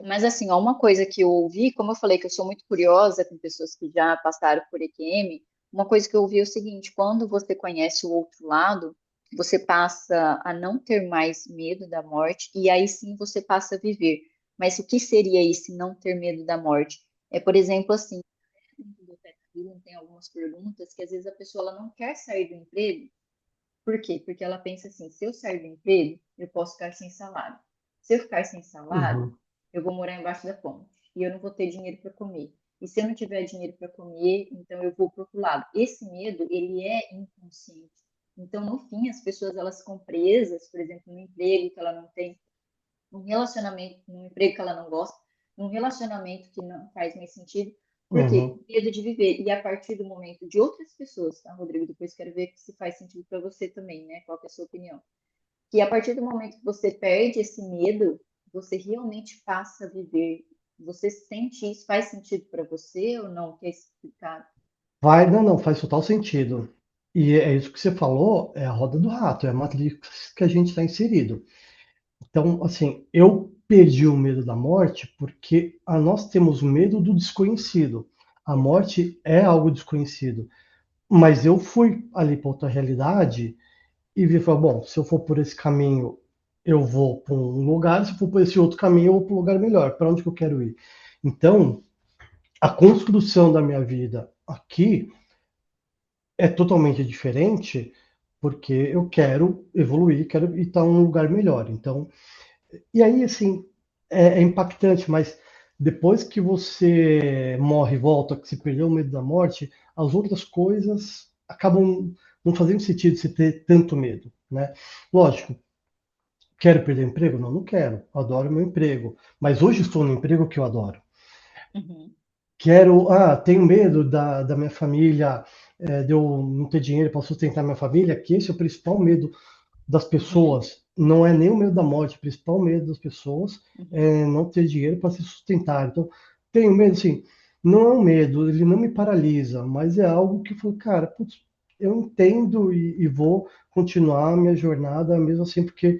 Mas assim, ó, uma coisa que eu ouvi, como eu falei que eu sou muito curiosa com pessoas que já passaram por EQM, uma coisa que eu ouvi é o seguinte: quando você conhece o outro lado, você passa a não ter mais medo da morte, e aí sim você passa a viver. Mas o que seria esse não ter medo da morte? É, por exemplo, assim, dentro do Teta Healing tem algumas perguntas que às vezes a pessoa ela não quer sair do emprego. Por quê? Porque ela pensa assim: se eu sair do emprego, eu posso ficar sem salário. Se eu ficar sem salário, Uhum. eu vou morar embaixo da ponte e eu não vou ter dinheiro para comer. E se eu não tiver dinheiro para comer, então eu vou para o outro lado. Esse medo, ele é inconsciente. Então, no fim, as pessoas elas ficam presas, por exemplo, no emprego que ela não tem, num relacionamento, num emprego que ela não gosta, num relacionamento que não faz mais sentido, porque Uhum. medo de viver. E a partir do momento de outras pessoas, tá, Rodrigo? Depois quero ver se faz sentido para você também, né? Qual é a sua opinião? Que a partir do momento que você perde esse medo, você realmente passa a viver. Você sente isso? Faz sentido para você ou não? Quer explicar? Vai, não, não, faz total sentido. E é isso que você falou, é a roda do rato, é a matrix que a gente está inserido. Então, assim, eu perdi o medo da morte porque nós temos medo do desconhecido. A Exato. morte é algo desconhecido. Mas eu fui ali para outra realidade e vi, falei, bom, se eu for por esse caminho, eu vou para um lugar, se eu for por esse outro caminho, eu vou para um lugar melhor. Para onde que eu quero ir? Então, a construção da minha vida aqui é totalmente diferente porque eu quero evoluir, quero estar em um lugar melhor. Então, e aí, assim, é impactante, mas depois que você morre e volta, que você perdeu o medo da morte, as outras coisas acabam não fazendo sentido você ter tanto medo, né? Lógico, quero perder o emprego? Não, não quero. Adoro meu emprego. Mas hoje estou no emprego que eu adoro. Uhum, Tenho medo da minha família, de eu não ter dinheiro para sustentar minha família, que esse é o principal medo das uhum, pessoas, não é nem o medo da morte, o principal medo das pessoas uhum. é não ter dinheiro para se sustentar. Então, tenho medo, assim, não é um medo, ele não me paralisa, mas é algo que eu falo, cara, putz, eu entendo e vou continuar a minha jornada mesmo assim, porque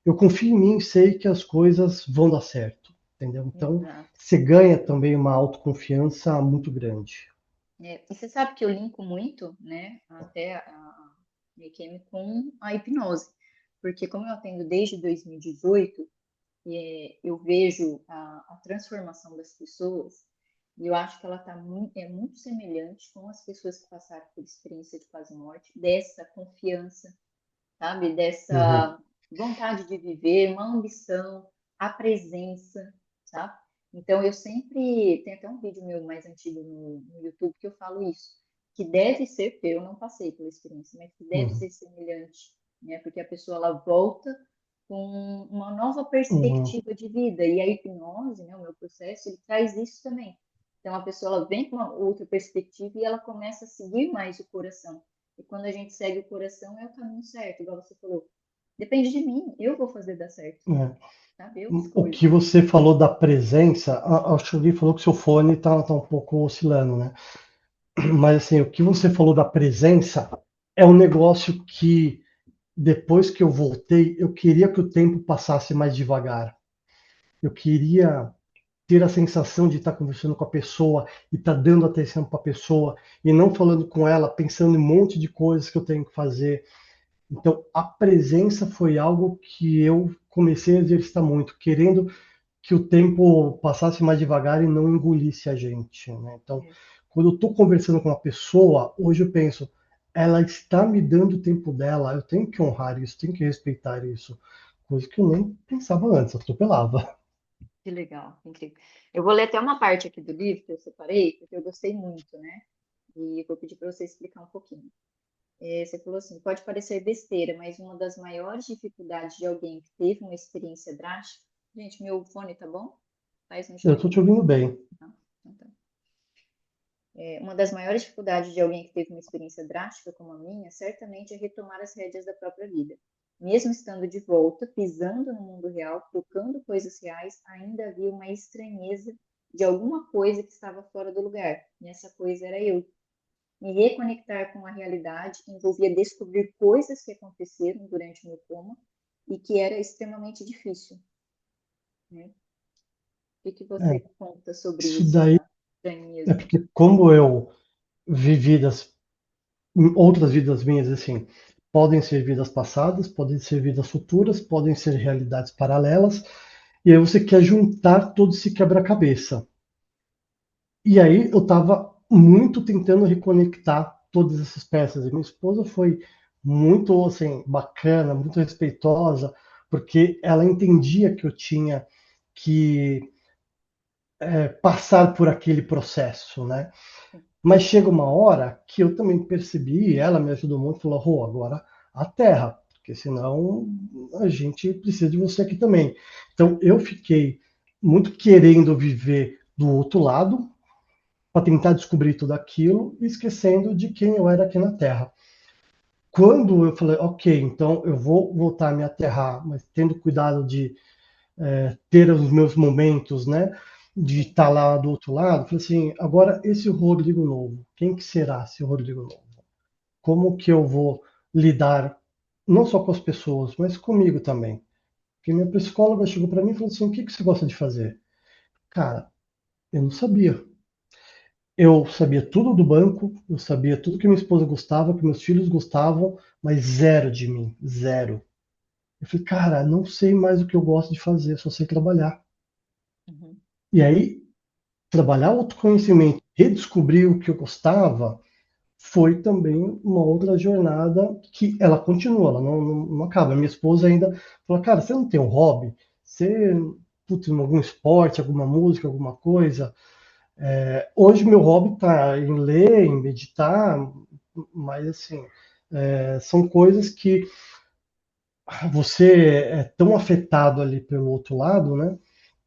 eu confio em mim e sei que as coisas vão dar certo, entendeu? Então, Exato. você ganha também uma autoconfiança muito grande. E você sabe que eu linko muito, né, até a Reiki com a hipnose, porque como eu atendo desde 2018, eu vejo a transformação das pessoas e eu acho que ela é muito semelhante com as pessoas que passaram por experiência de quase morte, dessa confiança, sabe? Uhum, Dessa vontade de viver, uma ambição, a presença, sabe? Então eu sempre tem até um vídeo meu mais antigo no YouTube que eu falo isso, que deve ser, eu não passei pela experiência, mas que deve uhum, ser semelhante, né? Porque a pessoa ela volta com uma nova uhum. perspectiva de vida e a hipnose, né, o meu processo, ele traz isso também. Então a pessoa ela vem com uma outra perspectiva e ela começa a seguir mais o coração. E quando a gente segue o coração, é o caminho certo, igual você falou. Depende de mim, eu vou fazer dar certo, É. sabe? Eu O escolho. que você falou da presença, a Shuri falou que seu fone tá um pouco oscilando, né? Mas assim, o que você falou da presença é um negócio que depois que eu voltei, eu queria que o tempo passasse mais devagar. Eu queria ter a sensação de estar conversando com a pessoa e estar dando atenção para a pessoa e não falando com ela, pensando em um monte de coisas que eu tenho que fazer. Então, a presença foi algo que eu comecei a exercitar muito, querendo que o tempo passasse mais devagar e não engolisse a gente, né? Então, É, quando eu estou conversando com uma pessoa, hoje eu penso, ela está me dando o tempo dela, eu tenho que honrar isso, tenho que respeitar isso, coisa que eu nem pensava antes, eu atropelava. que legal, incrível. Eu vou ler até uma parte aqui do livro que eu separei, porque eu gostei muito, né? E eu vou pedir para você explicar um pouquinho. Você falou assim, pode parecer besteira, mas uma das maiores dificuldades de alguém que teve uma experiência drástica. Gente, meu fone tá bom? Faz um Eu estou te chiadinho. ouvindo bem. Tá? Então tá. Uma das maiores dificuldades de alguém que teve uma experiência drástica como a minha, certamente é retomar as rédeas da própria vida. Mesmo estando de volta, pisando no mundo real, tocando coisas reais, ainda havia uma estranheza de alguma coisa que estava fora do lugar. E essa coisa era eu. Me reconectar com a realidade envolvia descobrir coisas que aconteceram durante o meu coma e que era extremamente difícil, né? O que É, você conta sobre isso isso, daí essa é estranheza? porque como eu vivi outras vidas minhas, assim, podem ser vidas passadas, podem ser vidas futuras, podem ser realidades paralelas, e aí você quer juntar todo esse quebra-cabeça. E aí eu estava muito tentando reconectar todas essas peças. E minha esposa foi muito assim bacana, muito respeitosa, porque ela entendia que eu tinha que passar por aquele processo, né? Mas chega uma hora que eu também percebi, e ela me ajudou muito, falou, Rô, agora a terra, porque senão a gente precisa de você aqui também. Então eu fiquei muito querendo viver do outro lado, para tentar descobrir tudo aquilo, esquecendo de quem eu era aqui na Terra. Quando eu falei, ok, então eu vou voltar a me aterrar, mas tendo cuidado de ter os meus momentos, né, de Sim. estar lá do outro lado, falei assim, agora esse Rodrigo novo, quem que será esse Rodrigo novo? Como que eu vou lidar não só com as pessoas, mas comigo também? Porque minha psicóloga chegou para mim e falou assim, o que que você gosta de fazer? Cara, eu não sabia. Eu sabia tudo do banco, eu sabia tudo que minha esposa gostava, que meus filhos gostavam, mas zero de mim, zero. Eu falei, cara, não sei mais o que eu gosto de fazer, só sei trabalhar. Uhum. E aí, trabalhar o autoconhecimento, redescobrir o que eu gostava, foi também uma outra jornada que ela continua, ela não acaba. Minha esposa ainda fala, cara, você não tem um hobby? Você, putz, algum esporte, alguma música, alguma coisa? Hoje meu hobby está em ler, em meditar, mas assim, são coisas que você é tão afetado ali pelo outro lado, né?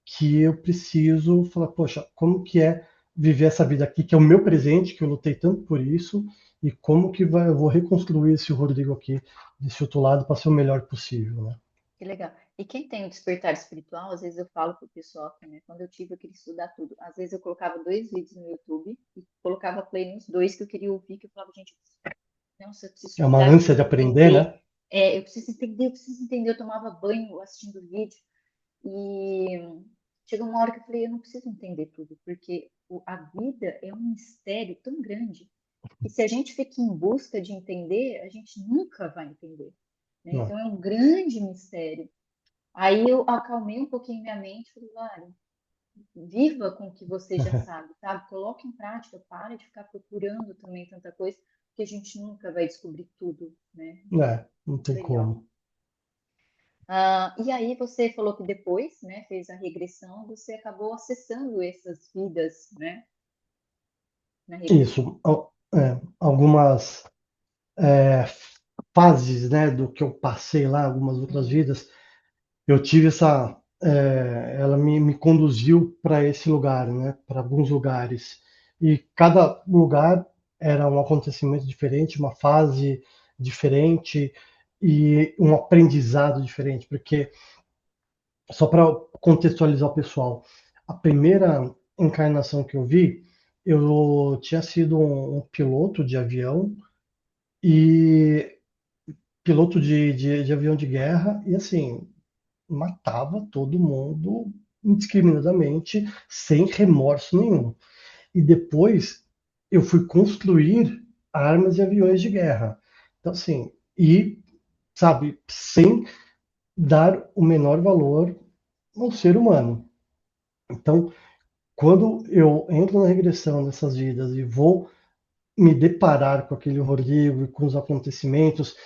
Que eu preciso falar, poxa, como que é viver essa vida aqui, que é o meu presente, que eu lutei tanto por isso, e como que eu vou reconstruir esse Rodrigo aqui, desse outro lado, para ser o melhor possível, né? Que legal. E quem tem o despertar espiritual, às vezes eu falo pro pessoal que, né, quando eu tive, eu queria estudar tudo. Às vezes eu colocava dois vídeos no YouTube e colocava play nos dois que eu queria ouvir, que eu falava, gente, nossa, eu preciso É uma estudar, eu ânsia preciso de aprender, entender. né? eu preciso entender. Eu tomava banho assistindo vídeo e chegou uma hora que eu falei, eu não preciso entender tudo, porque a vida é um mistério tão grande que se a gente fica em busca de entender, a gente nunca vai entender, né? Não. Então é um grande mistério. Aí eu acalmei um pouquinho minha mente, falei, Lari, viva com o que você já sabe, sabe? Coloque em prática, para de ficar procurando também tanta coisa, porque a gente nunca vai descobrir tudo, né? Não tem Legal. como. E aí você falou que depois, né, fez a regressão, você acabou acessando essas vidas, né, na regressão. Isso, algumas é, fases, né, do que eu passei lá, algumas outras Uhum. vidas, eu tive ela me conduziu para esse lugar, né, para alguns lugares. E cada lugar era um acontecimento diferente, uma fase diferente e um aprendizado diferente, porque só para contextualizar o pessoal, a primeira encarnação que eu vi, eu tinha sido um piloto de avião e piloto de avião de guerra e assim matava todo mundo indiscriminadamente, sem remorso nenhum. E depois eu fui construir armas e aviões de guerra. Então assim, e sabe, sem dar o menor valor ao ser humano. Então, quando eu entro na regressão dessas vidas e vou me deparar com aquele Rodrigo e com os acontecimentos,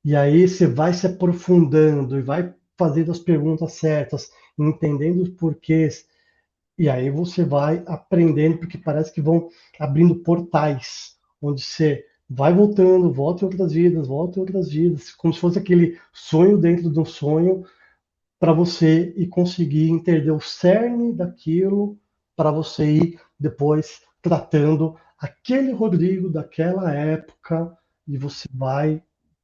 e aí você vai se aprofundando e vai fazendo as perguntas certas, entendendo os porquês, e aí você vai aprendendo, porque parece que vão abrindo portais, onde você vai voltando, volta em outras vidas, como se fosse aquele sonho dentro de um sonho, para você ir conseguir entender o cerne daquilo, para você ir depois tratando aquele Rodrigo daquela época e você vai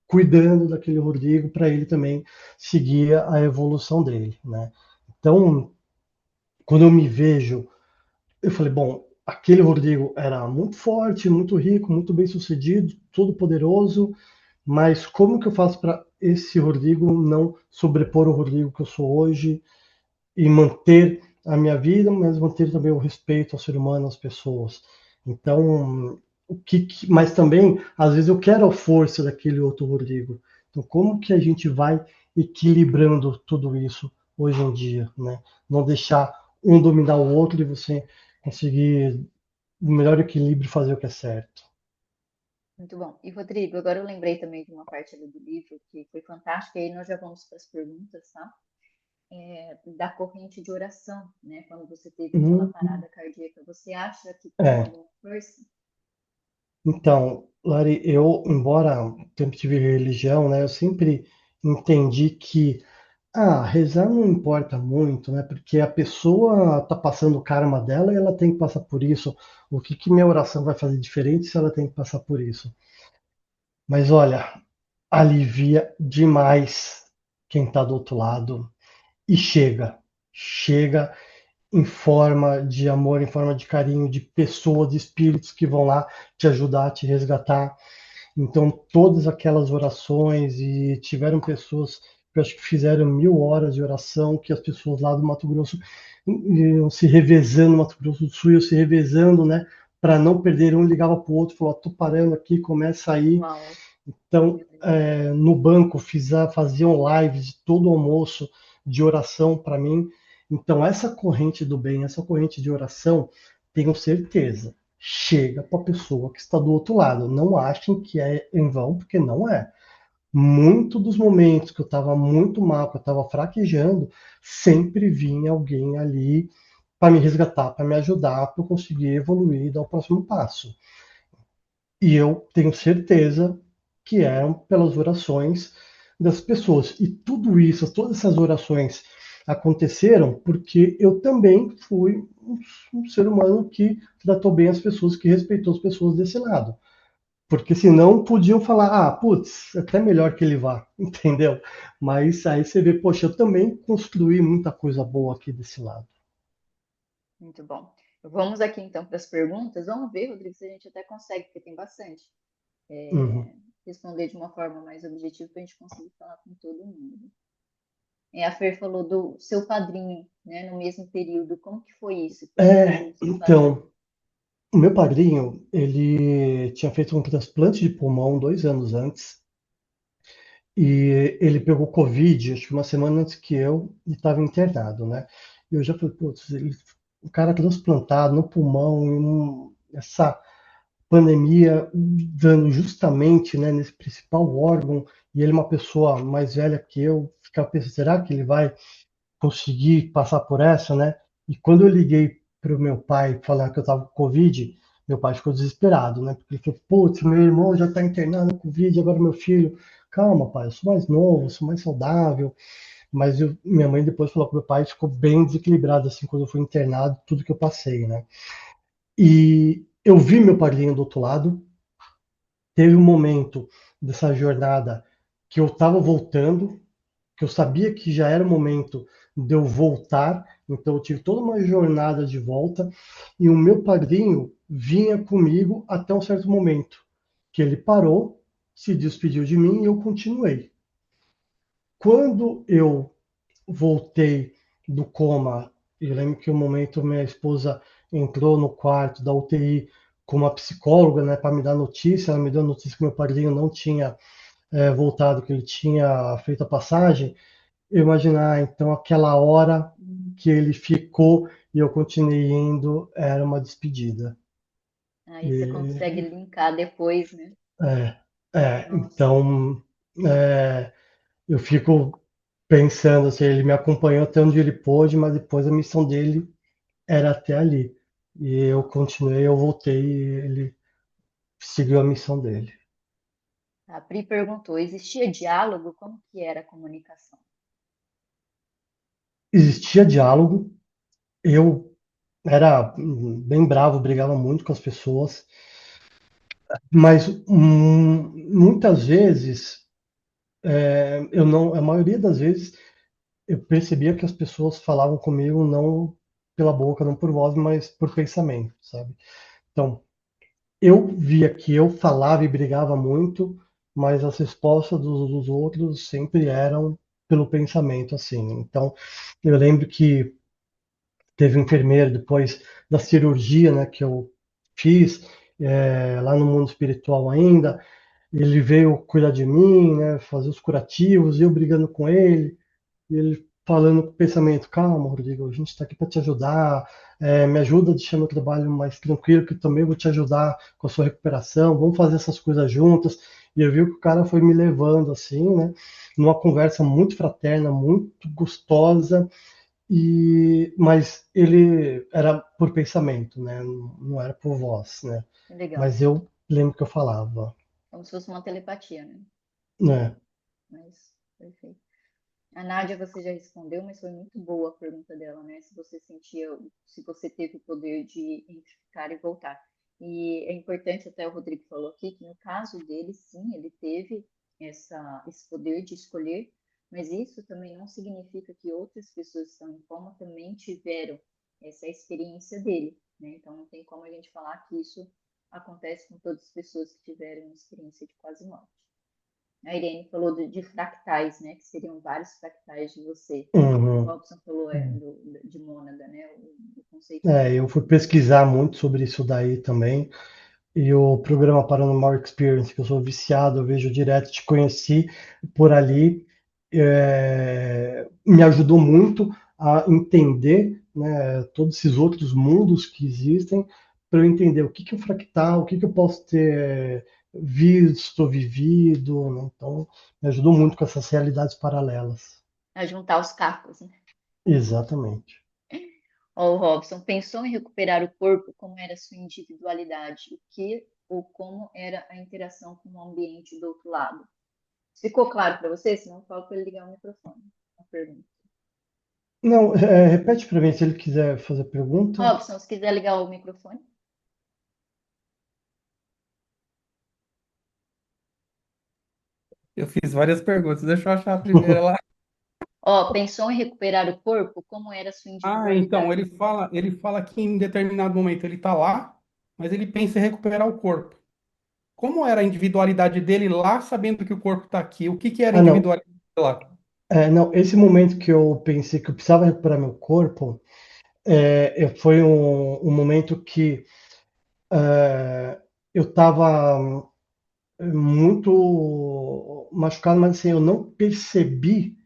cuidando daquele Rodrigo para ele também seguir a evolução dele, né? Então, quando eu me vejo, eu falei, bom, aquele Rodrigo era muito forte, muito rico, muito bem sucedido, todo poderoso, mas como que eu faço para esse Rodrigo não sobrepor o Rodrigo que eu sou hoje e manter a minha vida, mas manter também o respeito ao ser humano, às pessoas. Então, mas também, às vezes eu quero a força daquele outro Rodrigo. Então, como que a gente vai equilibrando tudo isso hoje em dia, né? Não deixar um dominar o outro e você conseguir o melhor equilíbrio e fazer o que é certo. Muito bom. E Rodrigo, agora eu lembrei também de uma parte ali do livro que foi fantástica, e aí nós já vamos para as perguntas, tá? Da corrente de oração, né? Quando você teve aquela Hum, parada cardíaca, você acha que tem é. alguma força? Então, Lari, eu, embora sempre tive religião, né, eu sempre entendi que rezar não importa muito, né? Porque a pessoa tá passando o karma dela e ela tem que passar por isso. O que que minha oração vai fazer diferente se ela tem que passar por isso? Mas olha, alivia demais quem tá do outro lado e chega em forma de amor, em forma de carinho, de pessoas, de espíritos que vão lá te ajudar, te resgatar. Então, todas aquelas orações, e tiveram pessoas que eu acho que fizeram 1.000 horas de oração, que as pessoas lá do Mato Grosso iam se revezando, Mato Grosso do Sul, iam se revezando, né, para não perder um, ligava para o outro, falou: tô parando aqui, começa aí. Uau, Então, meu Deus. no banco, faziam lives de todo o almoço de oração para mim. Então, essa corrente do bem, essa corrente de oração, tenho certeza, chega para a pessoa que está do outro lado. Não achem que é em vão, porque não é. Muito dos momentos que eu estava muito mal, que eu estava fraquejando, sempre vinha alguém ali para me resgatar, para me ajudar, para eu conseguir evoluir e dar o próximo passo. E eu tenho certeza que eram pelas orações das pessoas. E tudo isso, todas essas orações aconteceram porque eu também fui um ser humano que tratou bem as pessoas, que respeitou as pessoas desse lado. Porque senão podiam falar, putz, é até melhor que ele vá, entendeu? Mas aí você vê, poxa, eu também construí muita coisa boa aqui desse lado. Muito bom. Vamos aqui então para as perguntas. Vamos ver, Rodrigo, se a gente até consegue, porque tem bastante. Uhum. responder de uma forma mais objetiva para a gente conseguir falar com todo mundo. A Fer falou do seu padrinho, né, no mesmo período. Como que foi isso? O seu padrinho? Então, o meu padrinho, ele tinha feito um transplante de pulmão 2 anos antes e ele pegou Covid, acho que uma semana antes que eu, e estava internado, né? E eu já falei, putz, o cara transplantado no pulmão, essa pandemia dando justamente, né, nesse principal órgão, e ele é uma pessoa mais velha que eu, ficava pensando, será que ele vai conseguir passar por essa, né? E quando eu liguei para o meu pai falando que eu estava com Covid, meu pai ficou desesperado, né? Porque ele falou, putz, meu irmão já está internado com Covid, agora meu filho. Calma, pai, eu sou mais novo, eu sou mais saudável. Mas minha mãe depois falou que meu pai ficou bem desequilibrado, assim, quando eu fui internado, tudo que eu passei, né? E eu vi meu padrinho do outro lado. Teve um momento dessa jornada que eu estava voltando, que eu sabia que já era o momento de eu voltar, então eu tive toda uma jornada de volta, e o meu padrinho vinha comigo até um certo momento, que ele parou, se despediu de mim e eu continuei. Quando eu voltei do coma, eu lembro que o momento minha esposa entrou no quarto da UTI com uma psicóloga, né, para me dar notícia, ela me deu notícia que meu padrinho não tinha voltado, que ele tinha feito a passagem. Eu imaginar, então, aquela hora que ele ficou e eu continuei indo, era uma despedida. Aí você consegue E, linkar depois, né? é, Nossa, então, é, eu fico pensando assim, ele me acompanhou até onde ele pôde, mas depois a missão dele era até ali. E eu nossa. continuei, eu voltei e ele seguiu a missão dele. A Pri perguntou, existia diálogo? Como que era a comunicação? Existia diálogo, eu era bem bravo, brigava muito com as pessoas, mas muitas vezes, eu não, a maioria das vezes, eu percebia que as pessoas falavam comigo não pela boca, não por voz, mas por pensamento, sabe? Então, eu via que eu falava e brigava muito, mas as respostas dos outros sempre eram pelo pensamento, assim. Então, eu lembro que teve um enfermeiro depois da cirurgia, né, que eu fiz, lá no mundo espiritual ainda, ele veio cuidar de mim, né, fazer os curativos, e eu brigando com ele, e ele falando com o pensamento, calma, Rodrigo, a gente está aqui para te ajudar, me ajuda a deixar meu trabalho mais tranquilo, que também vou te ajudar com a sua recuperação, vamos fazer essas coisas juntas. E eu vi que o cara foi me levando assim, né, numa conversa muito fraterna, muito gostosa, mas ele era por pensamento, né, não era por voz, né, Legal. mas eu lembro que eu falava, Como se fosse uma telepatia, né? né. Mas, perfeito. A Nádia você já respondeu, mas foi muito boa a pergunta dela, né? Se você sentia, se você teve o poder de ficar e voltar. E é importante, até o Rodrigo falou aqui, que no caso dele, sim, ele teve esse poder de escolher, mas isso também não significa que outras pessoas que estão em coma também tiveram essa experiência dele, né? Então não tem como a gente falar que isso acontece com todas as pessoas que tiveram uma experiência de quase morte. A Irene falou de fractais, né? Que seriam vários fractais de você. E o Uhum. Robson falou de mônada, né? O conceito de Eu mônada. fui pesquisar muito sobre isso daí também. E o programa Paranormal Experience, que eu sou viciado, eu vejo direto, te conheci por ali, me ajudou muito a entender, né, todos esses outros mundos que existem, para eu entender o que que é o fractal, o que que eu posso ter visto, vivido, né? Então, me ajudou muito com essas realidades paralelas. A juntar os cacos, né? Exatamente. Ó, o Robson pensou em recuperar o corpo, como era a sua individualidade, o que ou como era a interação com o ambiente do outro lado. Ficou claro para você? Senão eu falo para ele ligar o microfone. A pergunta. Não, repete para mim se ele quiser fazer pergunta. Robson, se quiser ligar o microfone. Eu fiz várias perguntas, deixa eu achar a primeira lá. Ó, pensou em recuperar o corpo, como era a sua Ah, então, individualidade. ele fala que em determinado momento ele está lá, mas ele pensa em recuperar o corpo. como era a individualidade dele lá, sabendo que o corpo está aqui? O que que era a Ah, não. individualidade lá? Não, esse momento que eu pensei que eu precisava recuperar meu corpo, foi um momento que eu estava muito machucado, mas assim, eu não percebi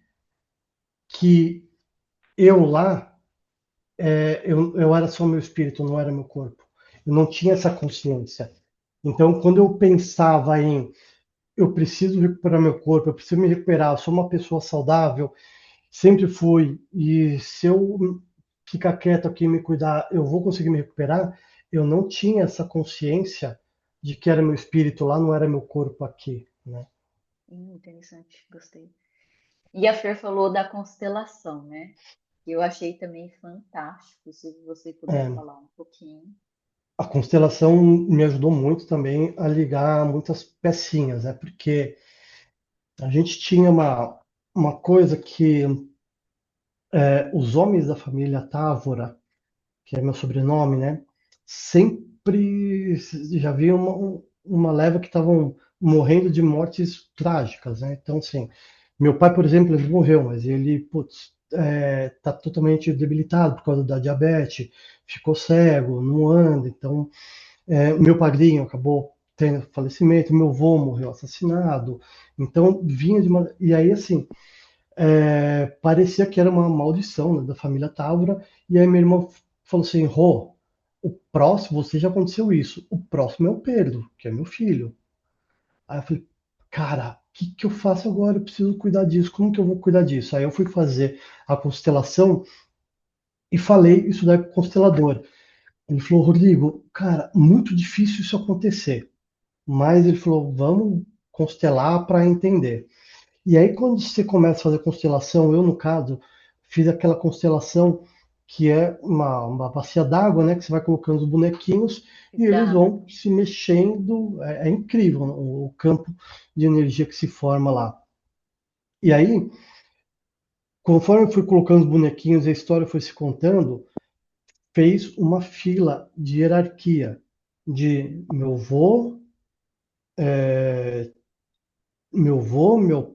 que eu lá, eu era só meu espírito, não era meu corpo. Eu não tinha essa consciência. Então, quando eu pensava em eu preciso recuperar meu corpo, eu preciso me recuperar, eu sou uma pessoa saudável, sempre fui, e se eu ficar quieto aqui e me cuidar, eu vou conseguir me recuperar, eu não tinha essa consciência de que era meu espírito lá, não era meu corpo aqui, né? Interessante, gostei. E a Fer falou da constelação, né? Que eu achei também fantástico, se você puder É, falar um pouquinho. a constelação me ajudou muito também a ligar muitas pecinhas, né? Porque a gente tinha uma coisa que os homens da família Távora, que é meu sobrenome, né? Sempre já havia uma leva que estavam morrendo de mortes trágicas, né? Então, assim, meu pai, por exemplo, ele morreu, mas ele, putz, tá totalmente debilitado por causa da diabetes, ficou cego, não anda. Então, meu padrinho acabou tendo falecimento, meu avô morreu assassinado. Então, vinha de uma. E aí, assim, parecia que era uma maldição, né, da família Távora. E aí minha irmã falou assim: Rô, o próximo, você já aconteceu isso. O próximo é o Pedro, que é meu filho. Aí eu falei: cara, o que eu faço agora? Eu preciso cuidar disso. Como que eu vou cuidar disso? Aí eu fui fazer a constelação e falei isso daí pro constelador. Ele falou: Rodrigo, cara, muito difícil isso acontecer. Mas ele falou: vamos constelar para entender. E aí, quando você começa a fazer constelação, eu, no caso, fiz aquela constelação que é uma bacia d'água, né? Que você vai colocando os bonequinhos e eles Dá. vão se mexendo. É incrível o campo de energia que se forma lá. E aí, conforme eu fui colocando os bonequinhos e a história foi se contando, fez uma fila de hierarquia de meu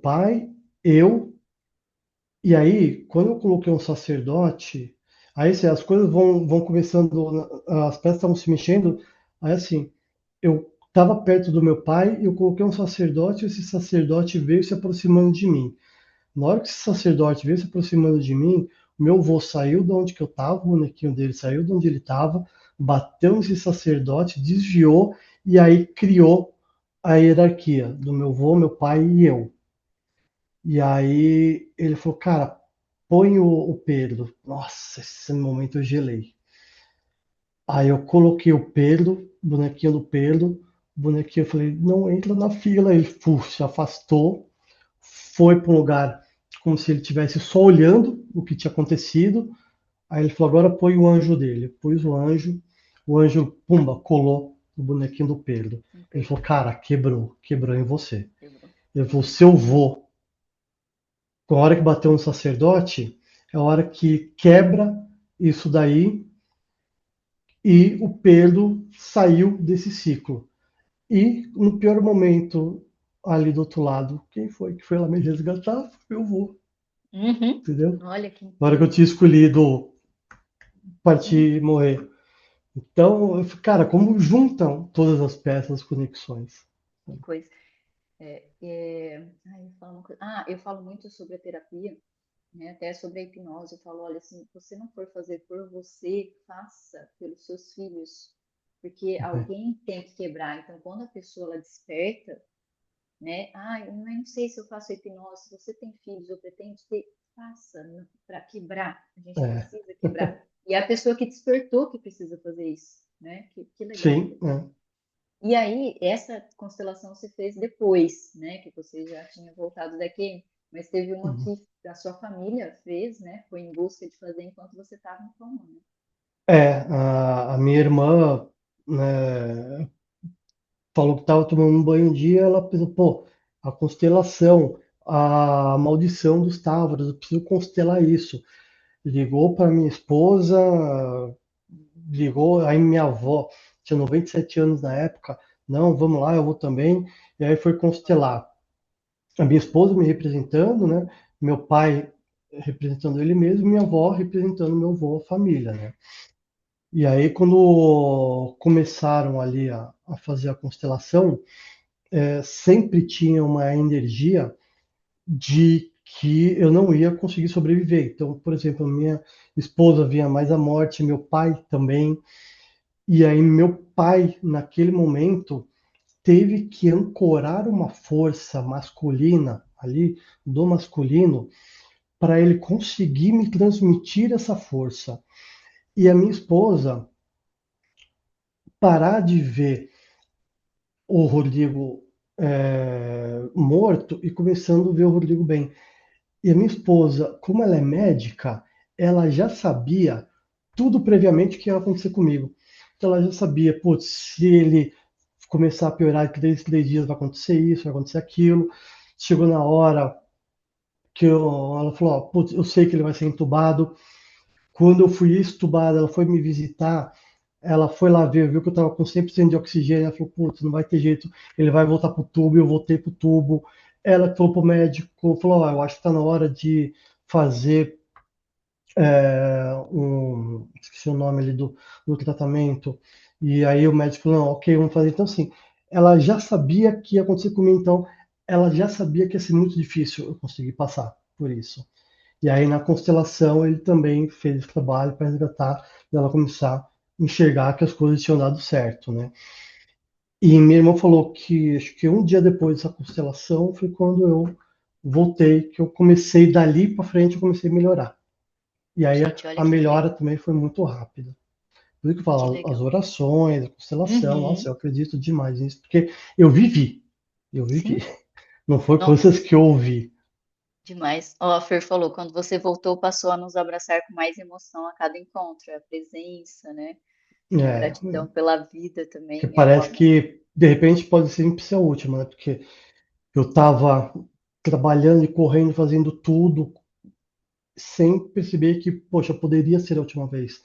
pai, eu. E aí, quando eu coloquei um sacerdote, aí assim, as coisas vão começando, as peças estavam se mexendo, aí assim, eu estava perto do meu pai e eu coloquei um sacerdote e esse sacerdote veio se aproximando de mim. Na hora que esse sacerdote veio se aproximando de mim, o meu avô saiu de onde que eu estava, o bonequinho dele saiu de onde ele estava, bateu nesse sacerdote, desviou e aí criou a hierarquia do meu avô, meu pai e eu. E aí ele falou, cara, põe o Pedro. Nossa, esse momento eu gelei. Aí eu coloquei o Pedro, bonequinho do Pedro, o bonequinho, eu falei, não entra na fila. Ele se afastou, foi para um lugar como se ele estivesse só olhando o que tinha acontecido. Aí ele falou, agora põe o anjo dele. Pôs o anjo, pumba, colou o bonequinho do Pedro. Um Ele Pedro. falou, cara, quebrou em você. Quebrou. Ele falou, seu vô, com a hora que bateu no sacerdote, é a hora que quebra isso daí e o Pedro saiu desse ciclo. E no pior momento, ali do outro lado, quem foi que foi lá me resgatar? Foi meu avô, Uhum. entendeu? Olha que Na hora que eu incrível. tinha escolhido Uhum. partir e morrer. Então, cara, como juntam todas as peças, as conexões. Que coisa. Eu falo uma coisa. Eu falo muito sobre a terapia, né? Até sobre a hipnose. Eu falo, olha, se você não for fazer por você, faça pelos seus filhos, porque alguém tem que quebrar. Então, quando a pessoa ela desperta, né? Eu não sei se eu faço hipnose. Se você tem filhos ou pretende ter, faça para quebrar. A gente É, precisa quebrar. E é a pessoa que despertou que precisa fazer isso, né? Que legal. sim, é. E aí, essa constelação você fez depois, né? Que você já tinha voltado daqui, mas teve uma Uhum. que a sua família fez, né? Foi em busca de fazer enquanto você estava em coma, né? A minha irmã, né, falou que estava tomando um banho um dia, ela pensou, pô, a constelação, a maldição dos Távoras, eu preciso constelar isso. Ligou para minha esposa, ligou, aí minha avó, tinha 97 anos na época, Não, vamos lá, eu vou também. E aí foi constelar a minha esposa me representando, né? Meu pai representando ele mesmo, minha avó representando meu avô, a família, né? E aí, quando começaram ali a fazer a constelação, sempre tinha uma energia de que eu não ia conseguir sobreviver. Então, por exemplo, minha esposa via mais a morte, meu pai também. E aí, meu pai, naquele momento, teve que ancorar uma força masculina ali, do masculino, para ele conseguir me transmitir essa força. E a minha esposa parar de ver o Rodrigo morto e começando a ver o Rodrigo bem. E a minha esposa, como ela é médica, ela já sabia tudo previamente que ia acontecer comigo. Então ela já sabia, putz, se ele começar a piorar, que 3 dias vai acontecer isso, vai acontecer aquilo. Chegou na hora ela falou, ó, putz, eu sei que ele vai ser entubado. Quando eu fui estubado, ela foi me visitar, ela foi lá ver, viu que eu estava com 100% de oxigênio, ela falou, putz, não vai ter jeito, ele vai voltar pro tubo, eu voltei pro tubo. Ela falou pro médico, falou, ó, eu acho que está na hora de fazer esqueci o nome ali do tratamento. E aí o médico falou, não, ok, vamos fazer. Então, assim, ela já sabia que ia acontecer comigo, então ela já sabia que ia ser muito difícil eu conseguir passar por isso. E aí na constelação ele também fez esse trabalho para resgatar e ela começar a enxergar que as coisas tinham dado certo, né? E minha irmã falou que acho que um dia depois dessa constelação foi quando eu voltei, que eu comecei dali para frente, eu comecei a melhorar. E aí Gente, olha a que incrível. melhora também foi muito rápida. Por isso que eu Que falo, as legal. orações, a constelação, nossa, Uhum. eu acredito demais nisso, porque eu vivi, eu vivi. Sim, Não foi nossa, coisas que eu ouvi. demais. Ó, a Fer falou, quando você voltou, passou a nos abraçar com mais emoção a cada encontro, a presença, né? A É, gratidão pela vida que também, é o parece amor. que de repente pode sempre ser a última, né? Porque eu estava trabalhando e correndo, fazendo tudo, sem perceber que, poxa, poderia ser a última vez.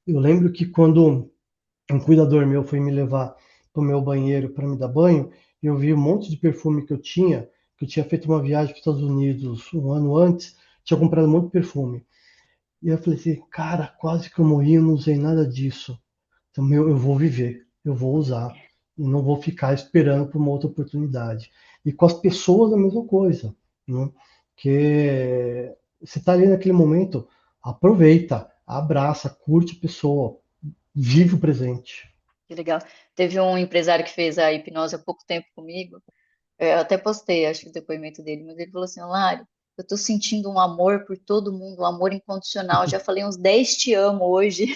Eu lembro que quando um cuidador meu foi me levar para o meu banheiro para me dar banho, eu vi um monte de perfume que eu tinha feito uma viagem para os Estados Unidos um ano antes, tinha comprado muito perfume. E eu falei assim, cara, quase que eu morri, eu não usei nada disso. Então, eu vou viver, eu vou usar, e não vou ficar esperando por uma outra oportunidade. E com as pessoas a mesma coisa, né? Que você está ali naquele momento, aproveita, abraça, curte a pessoa, vive o presente. Que legal. Teve um empresário que fez a hipnose há pouco tempo comigo. Eu até postei, acho que o depoimento dele, mas ele falou assim, Lário, eu tô sentindo um amor por todo mundo, um amor incondicional. Já falei uns 10 te amo hoje.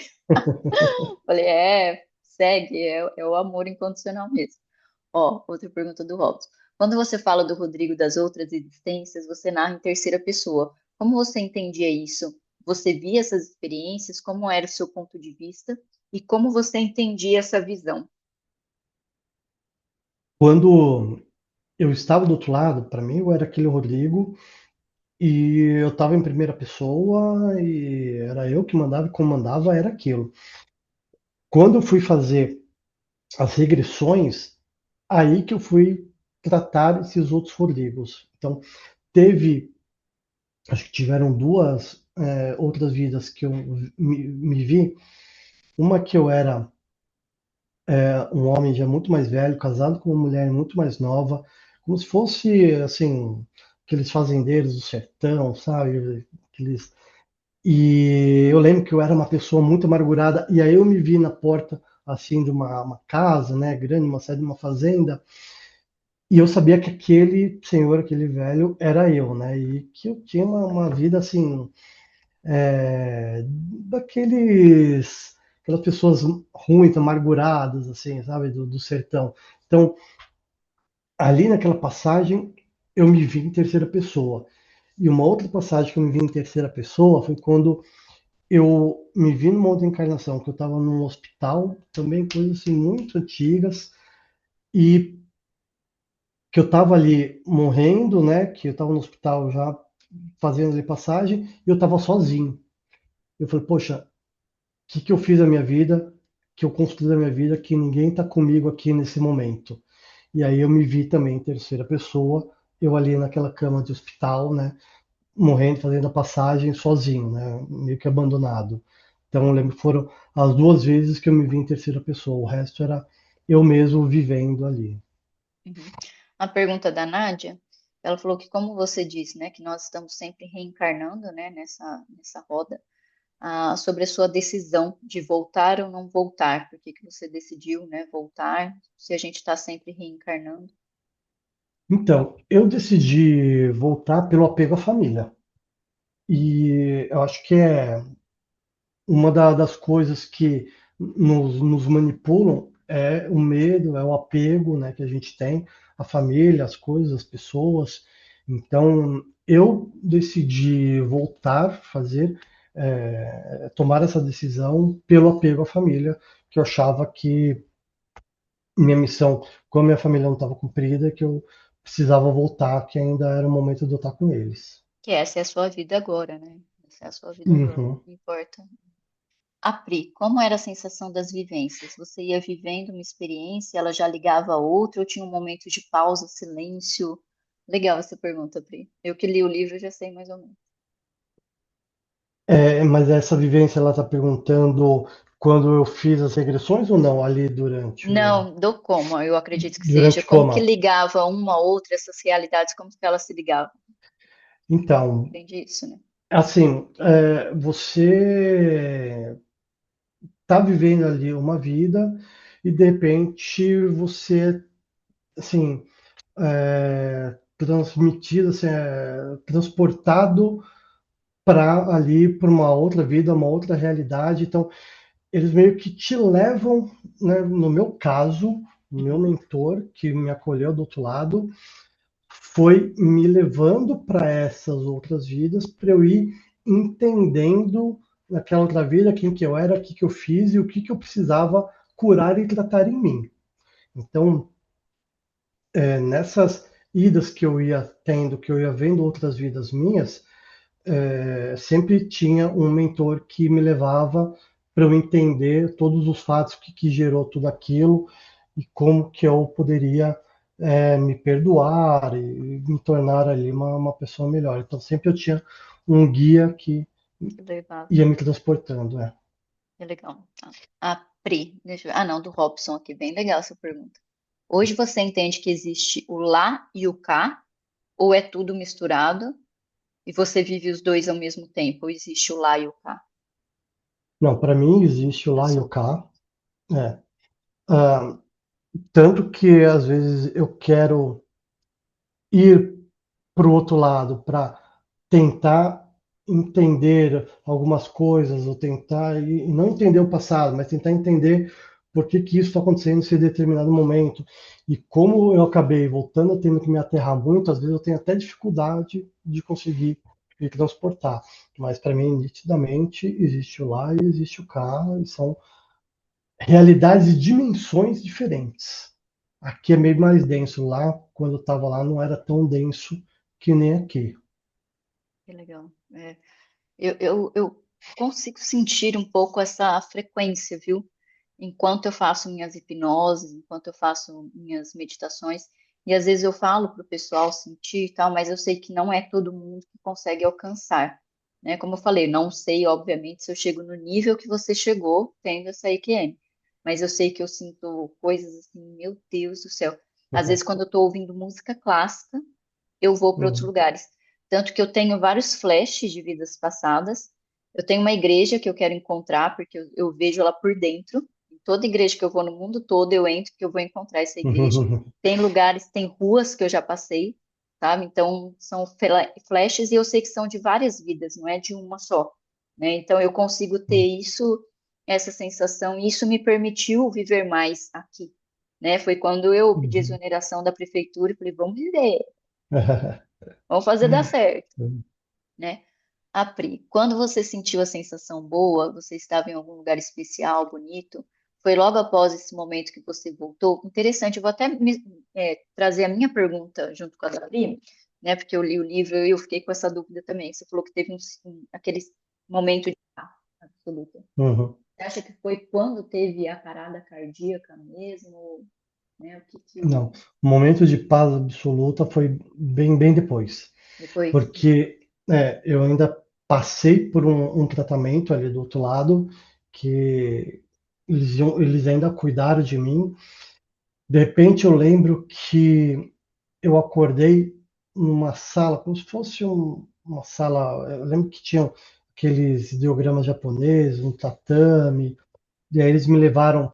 Falei, segue, é o amor incondicional mesmo. Ó, outra pergunta do Robson. Quando você fala do Rodrigo das outras existências, você narra em terceira pessoa. Como você entendia isso? Você via essas experiências? Como era o seu ponto de vista? E como você entendia essa visão? Quando eu estava do outro lado, para mim eu era aquele Rodrigo e eu estava em primeira pessoa e era eu que mandava e comandava, era aquilo. Quando eu fui fazer as regressões, aí que eu fui tratar esses outros Rodrigos. Então, teve, acho que tiveram duas outras vidas que eu me vi. Uma que eu era um homem já muito mais velho, casado com uma mulher muito mais nova, como se fosse, assim, aqueles fazendeiros do sertão, sabe? Aqueles... E eu lembro que eu era uma pessoa muito amargurada, e aí eu me vi na porta, assim, de uma casa, né, grande, uma sede de uma fazenda, e eu sabia que aquele senhor, aquele velho, era eu, né? E que eu tinha uma vida assim, aquelas pessoas ruins, amarguradas, assim, sabe, do sertão. Então, ali naquela passagem, eu me vi em terceira pessoa. E uma outra passagem que eu me vi em terceira pessoa foi quando eu me vi numa outra encarnação, que eu estava num hospital, também coisas assim muito antigas, e que eu estava ali morrendo, né? Que eu estava no hospital já fazendo ali passagem e eu estava sozinho. Eu falei, poxa, o que que eu fiz na minha vida que eu construí a minha vida, que ninguém está comigo aqui nesse momento. E aí eu me vi também em terceira pessoa, eu ali naquela cama de hospital, né, morrendo, fazendo a passagem sozinho, né, meio que abandonado. Então eu lembro que foram as duas vezes que eu me vi em terceira pessoa, o resto era eu mesmo vivendo ali. Uhum. A pergunta da Nádia, ela falou que, como você disse, né, que nós estamos sempre reencarnando, né, nessa roda, sobre a sua decisão de voltar ou não voltar. Por que que você decidiu, né, voltar, se a gente está sempre reencarnando? Então, eu decidi voltar pelo apego à família. E eu acho que é uma das coisas que nos manipulam é o medo, é o apego, né, que a gente tem à família, às coisas, às pessoas. Então, eu decidi voltar, tomar essa decisão pelo apego à família, que eu achava que minha missão com a minha família não estava cumprida, que eu precisava voltar, que ainda era o momento de eu estar com eles. Que essa é a sua vida agora, né? Essa é a sua vida agora, Uhum. não importa. Apri, como era a sensação das vivências? Você ia vivendo uma experiência, ela já ligava a outra, ou tinha um momento de pausa, silêncio? Legal essa pergunta, Pri. Eu que li o livro já sei mais ou menos. Mas essa vivência, ela está perguntando quando eu fiz as regressões ou não, ali Não, do como, eu acredito que seja. durante o Como que coma? ligava uma a outra, essas realidades, como que elas se ligavam? Então, Entendi isso, né? assim, você está vivendo ali uma vida e de repente você, assim, transmitido, assim, transportado para ali, para uma outra vida, uma outra realidade. Então, eles meio que te levam, né, no meu caso, o meu Uhum. mentor, que me acolheu do outro lado, foi me levando para essas outras vidas, para eu ir entendendo naquela outra vida quem que eu era, o que que eu fiz e o que que eu precisava curar e tratar em mim. Então, nessas idas que eu ia tendo, que eu ia vendo outras vidas minhas, sempre tinha um mentor que me levava para eu entender todos os fatos que gerou tudo aquilo e como que eu poderia me perdoar e me tornar ali uma pessoa melhor. Então sempre eu tinha um guia que Que levava. ia me transportando. Que legal. A Pri, deixa eu ver. Ah, não, do Robson aqui. Bem legal essa pergunta. Hoje você entende que existe o lá e o cá, ou é tudo misturado e você vive os dois ao mesmo tempo? Ou existe o lá e o cá? Não, para mim existe o É lá e só. o cá. É. Ah, tanto que às vezes eu quero ir para o outro lado, para tentar entender algumas coisas, ou tentar, e não entender o passado, mas tentar entender por que que isso está acontecendo nesse determinado momento. E como eu acabei voltando, tendo que me aterrar muito, às vezes eu tenho até dificuldade de conseguir me transportar. Mas para mim, nitidamente, existe o lá e existe o cá, e são realidades e dimensões diferentes. Aqui é meio mais denso. Lá, quando eu estava lá, não era tão denso que nem aqui. Que legal. É, eu consigo sentir um pouco essa frequência, viu? Enquanto eu faço minhas hipnoses, enquanto eu faço minhas meditações, e às vezes eu falo para o pessoal sentir e tal, mas eu sei que não é todo mundo que consegue alcançar, né? Como eu falei, não sei, obviamente, se eu chego no nível que você chegou tendo essa EQM, mas eu sei que eu sinto coisas assim, meu Deus do céu. Às vezes, Uhum, quando eu estou ouvindo música clássica, eu vou para outros uhum, lugares. Tanto que eu tenho vários flashes de vidas passadas. Eu tenho uma igreja que eu quero encontrar, porque eu vejo ela por dentro. Em toda igreja que eu vou no mundo todo, eu entro, porque eu vou encontrar essa igreja. uhum, Tem lugares, tem ruas que eu já passei, sabe? Então, são flashes e eu sei que são de várias vidas, não é de uma só, né? Então, eu consigo ter isso, essa sensação, e isso me permitiu viver mais aqui, né? Foi quando eu pedi uhum. exoneração da prefeitura e falei, vamos viver, vamos fazer dar certo, né? A Pri, quando você sentiu a sensação boa, você estava em algum lugar especial, bonito, foi logo após esse momento que você voltou? Interessante, eu vou até trazer a minha pergunta junto com a da Pri, né? Porque eu li o livro e eu fiquei com essa dúvida também. Você falou que teve aquele momento de paz absoluta. Uhum. Você acha que foi quando teve a parada cardíaca mesmo, né? O que que Não, o momento de paz absoluta foi bem depois, depois? porque eu ainda passei por um tratamento ali do outro lado, que eles ainda cuidaram de mim. De repente eu lembro que eu acordei numa sala, como se fosse uma sala. Eu lembro que tinham aqueles ideogramas japoneses, um tatame, e aí eles me levaram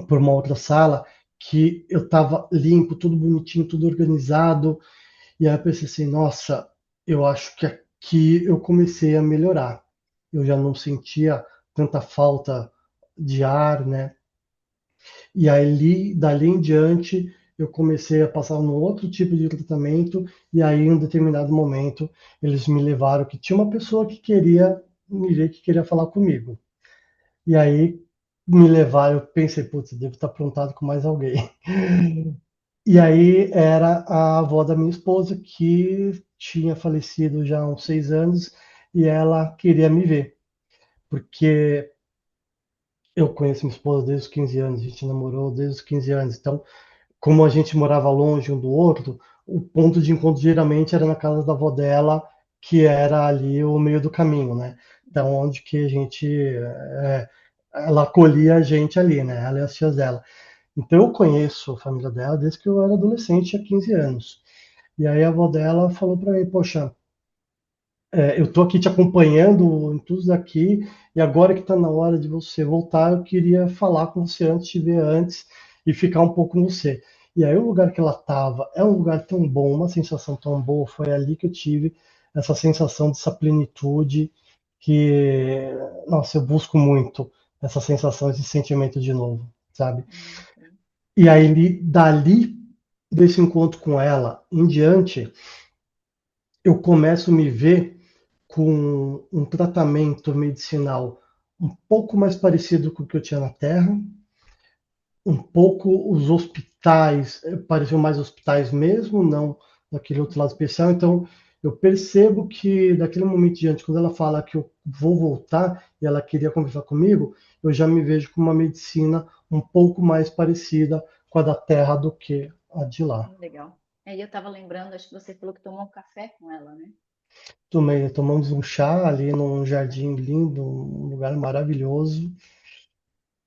por uma outra sala que eu estava limpo, tudo bonitinho, tudo organizado. E aí eu pensei assim, nossa, eu acho que aqui eu comecei a melhorar. Eu já não sentia tanta falta de ar, né? E aí, dali em diante, eu comecei a passar num outro tipo de tratamento, e aí, em um determinado momento, eles me levaram que tinha uma pessoa que queria me ver, que queria falar comigo. E aí, me levaram, eu pensei, putz, devo estar aprontado com mais alguém. E aí, era a avó da minha esposa, que tinha falecido já há uns 6 anos, e ela queria me ver, porque eu conheço minha esposa desde os 15 anos, a gente namorou desde os 15 anos, então como a gente morava longe um do outro, o ponto de encontro geralmente era na casa da avó dela, que era ali o meio do caminho, né? Então, onde que a gente, ela acolhia a gente ali, né? Ela e as tias dela. Então, eu conheço a família dela desde que eu era adolescente, tinha 15 anos. E aí a avó dela falou para mim, poxa, eu tô aqui te acompanhando em tudo daqui, e agora que está na hora de você voltar, eu queria falar com você antes, te ver antes e ficar um pouco com você. E aí o lugar que ela estava é um lugar tão bom, uma sensação tão boa, foi ali que eu tive essa sensação dessa plenitude que, nossa, eu busco muito essa sensação, esse sentimento de novo, sabe? Sim. E aí dali desse encontro com ela em diante, eu começo a me ver com um tratamento medicinal um pouco mais parecido com o que eu tinha na Terra, um pouco os hospitais, pareciam mais hospitais mesmo, não daquele outro lado especial. Então, eu percebo que daquele momento em diante, quando ela fala que eu vou voltar e ela queria conversar comigo, eu já me vejo com uma medicina um pouco mais parecida com a da Terra do que a de lá. Legal. Aí eu estava lembrando, acho que você falou que tomou um café com ela, né? Tomamos um chá ali num jardim lindo, um lugar maravilhoso.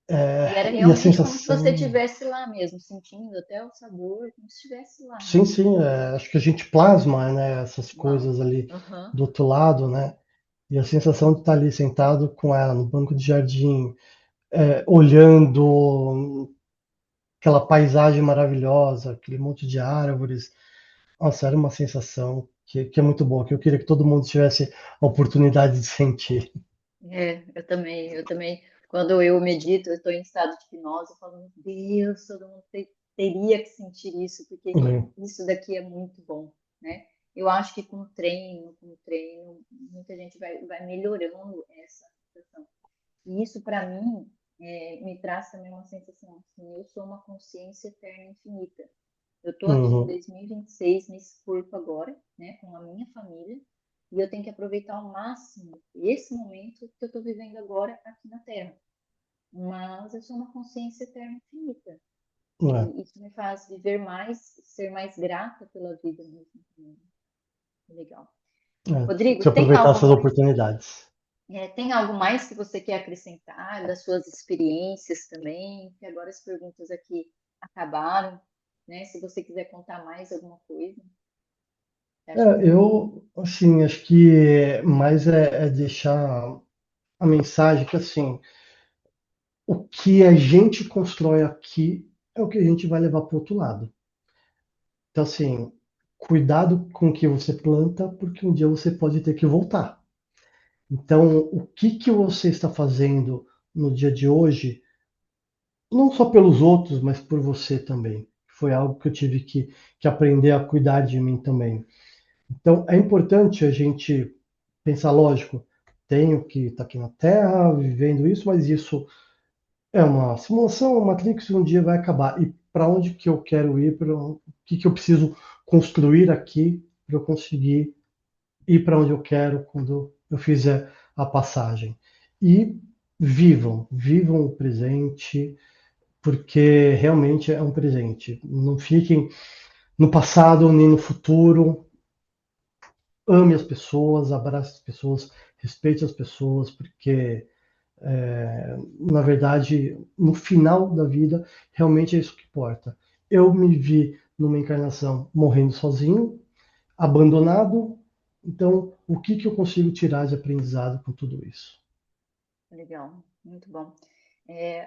E era E a realmente como se você sensação. estivesse lá mesmo, sentindo até o sabor, como se estivesse lá, né? Sim, sim, acho que a gente plasma, né, essas Uau. coisas ali Aham. do outro lado, né? E a sensação de estar ali sentado com ela no banco de jardim, olhando aquela paisagem maravilhosa, aquele monte de árvores. Nossa, era uma sensação que é muito boa, que eu queria que todo mundo tivesse a oportunidade de sentir. Eu também, quando eu medito, eu estou em estado de hipnose, eu falo, meu Deus, todo mundo teria que sentir isso, porque Né? isso daqui é muito bom, né? Eu acho que com o treino, muita gente vai melhorando essa sensação. E isso, para mim, me traz também uma sensação assim, eu sou uma consciência eterna infinita. Eu estou aqui em Uhum. 2026 nesse corpo agora, né, com a minha família, e eu tenho que aproveitar ao máximo esse momento que eu estou vivendo agora aqui na Terra. Mas eu sou uma consciência eterna infinita. É, E isso me faz viver mais, ser mais grata pela vida mesmo. Legal. Rodrigo, se aproveitar essas oportunidades. tem algo mais que você quer acrescentar das suas experiências também? Que agora as perguntas aqui acabaram, né? Se você quiser contar mais alguma coisa, acho que Eu, assim, acho que mais é deixar a mensagem que, assim, o que a gente constrói aqui é o que a gente vai levar para o outro lado. Então, assim, cuidado com o que você planta, porque um dia você pode ter que voltar. Então, o que que você está fazendo no dia de hoje, não só pelos outros, mas por você também? Foi algo que eu tive que aprender a cuidar de mim também. Então, é importante a gente pensar, lógico, tenho que estar aqui na Terra, vivendo isso, mas isso é uma simulação, uma Matrix, um dia vai acabar. E para onde que eu quero ir? Para o que eu preciso construir aqui para eu conseguir ir para onde eu quero quando eu fizer a passagem? E vivam o presente, porque realmente é um presente. Não fiquem no passado nem no futuro. Ame as pessoas, abrace as pessoas, respeite as pessoas, porque na verdade, no final da vida, realmente é isso que importa. Eu me vi numa encarnação morrendo sozinho, abandonado. Então, o que que eu consigo tirar de aprendizado com tudo isso? Legal, muito bom.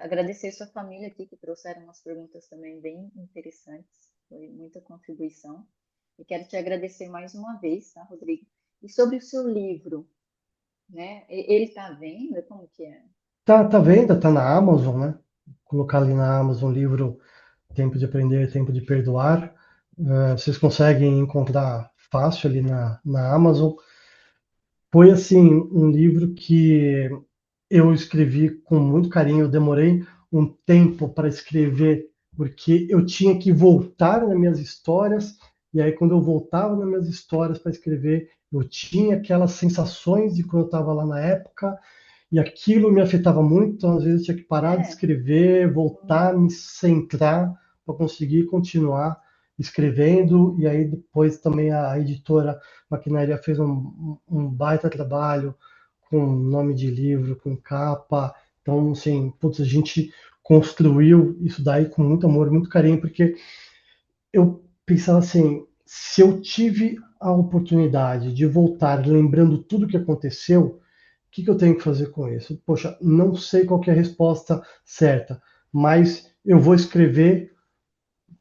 Agradecer sua família aqui que trouxeram umas perguntas também bem interessantes. Foi muita contribuição. E quero te agradecer mais uma vez, tá, Rodrigo? E sobre o seu livro, né? Ele está à venda? Como que é? Tá vendo? Tá na Amazon, né? Colocar ali na Amazon o livro Tempo de Aprender, Tempo de Perdoar. Vocês conseguem encontrar fácil ali na Amazon. Foi assim um livro que eu escrevi com muito carinho. Eu demorei um tempo para escrever, porque eu tinha que voltar nas minhas histórias. E aí, quando eu voltava nas minhas histórias para escrever, eu tinha aquelas sensações de quando eu estava lá na época, e aquilo me afetava muito. Então, às vezes, eu tinha que parar de É, escrever, voltar, me centrar para conseguir continuar escrevendo. E aí, depois, também a editora Maquinaria fez um baita trabalho com nome de livro, com capa. Então, assim, putz, a gente construiu isso daí com muito amor, muito carinho, porque eu pensava assim, se eu tive a oportunidade de voltar lembrando tudo o que aconteceu, o que que eu tenho que fazer com isso? Poxa, não sei qual que é a resposta certa, mas eu vou escrever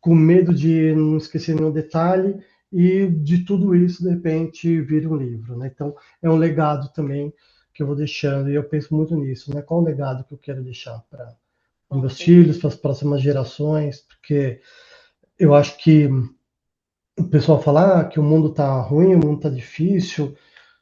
com medo de não esquecer nenhum detalhe e de tudo isso, de repente, vir um livro, né? Então, é um legado também que eu vou deixando, e eu penso muito nisso, né? Qual o legado que eu quero deixar para os com meus filhos, para certeza. as próximas gerações, porque eu acho que o pessoal fala que o mundo está ruim, o mundo está difícil,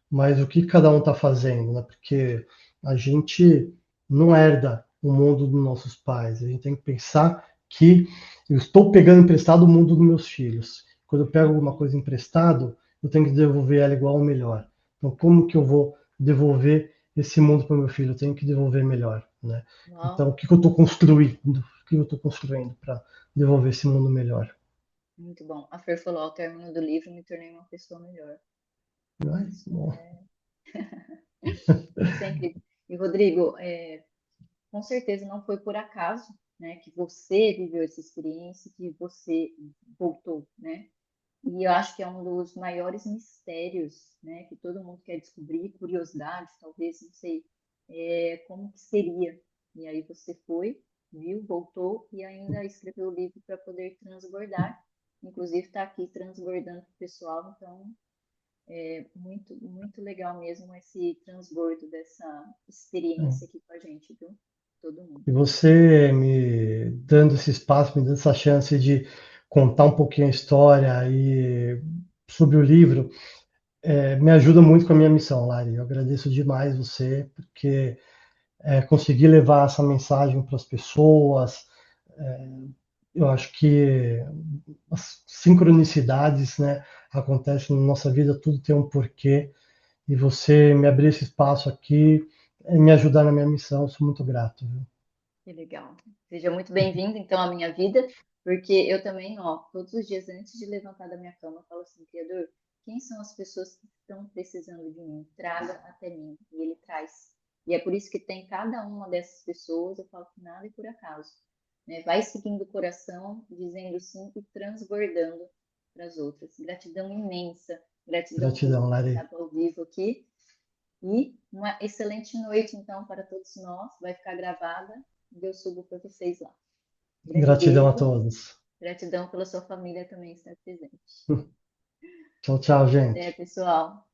mas o que cada um está fazendo, né? Porque a gente não herda o mundo dos nossos pais. A gente tem que pensar que eu estou pegando emprestado o mundo dos meus filhos. Quando eu pego alguma Uhum. coisa emprestado, eu tenho que devolver ela igual ou melhor. Então, como que eu vou devolver esse mundo para o meu filho? Eu tenho que devolver melhor, né? Uau, Então, o que que eu estou construindo? O que eu estou construindo para devolver esse mundo melhor? muito bom. A Fer falou, ao término do livro, me tornei uma pessoa melhor. Né? Isso Bom, isso é incrível. E, Rodrigo, com certeza não foi por acaso, né, que você viveu essa experiência, que você voltou, né? E eu acho que é um dos maiores mistérios, né, que todo mundo quer descobrir, curiosidade, talvez, não sei, como que seria. E aí você foi, viu, voltou e ainda escreveu o livro para poder transbordar. Inclusive está aqui transbordando para o pessoal, então muito, muito legal mesmo esse transbordo dessa experiência aqui com a gente, viu? Todo mundo. e você me dando esse espaço, me dando essa chance de contar um pouquinho a história e sobre o livro, me ajuda muito com a minha missão, Lari. Eu agradeço demais você, porque conseguir levar essa mensagem para as pessoas, eu acho que as sincronicidades, né, acontecem na nossa vida, tudo tem um porquê, e você me abrir esse espaço aqui, me ajudar na minha missão, eu sou muito grato, viu? Que legal. Seja muito bem-vindo, então, à minha vida, porque eu também, ó, todos os dias antes de levantar da minha cama, eu falo assim, Criador, quem são as pessoas que estão precisando de mim? Traga até mim. E Ele traz. E é por isso que tem cada uma dessas pessoas, eu falo que nada é por acaso. Né? Vai seguindo o coração, dizendo sim e transbordando para as outras. Gratidão imensa, gratidão por Gratidão, ter Lari. estado ao vivo aqui. E uma excelente noite, então, para todos nós. Vai ficar gravada. Eu subo para vocês lá. Grande Gratidão a beijo. todos. Gratidão pela sua família também estar presente. Tchau, tchau, Até, gente. pessoal.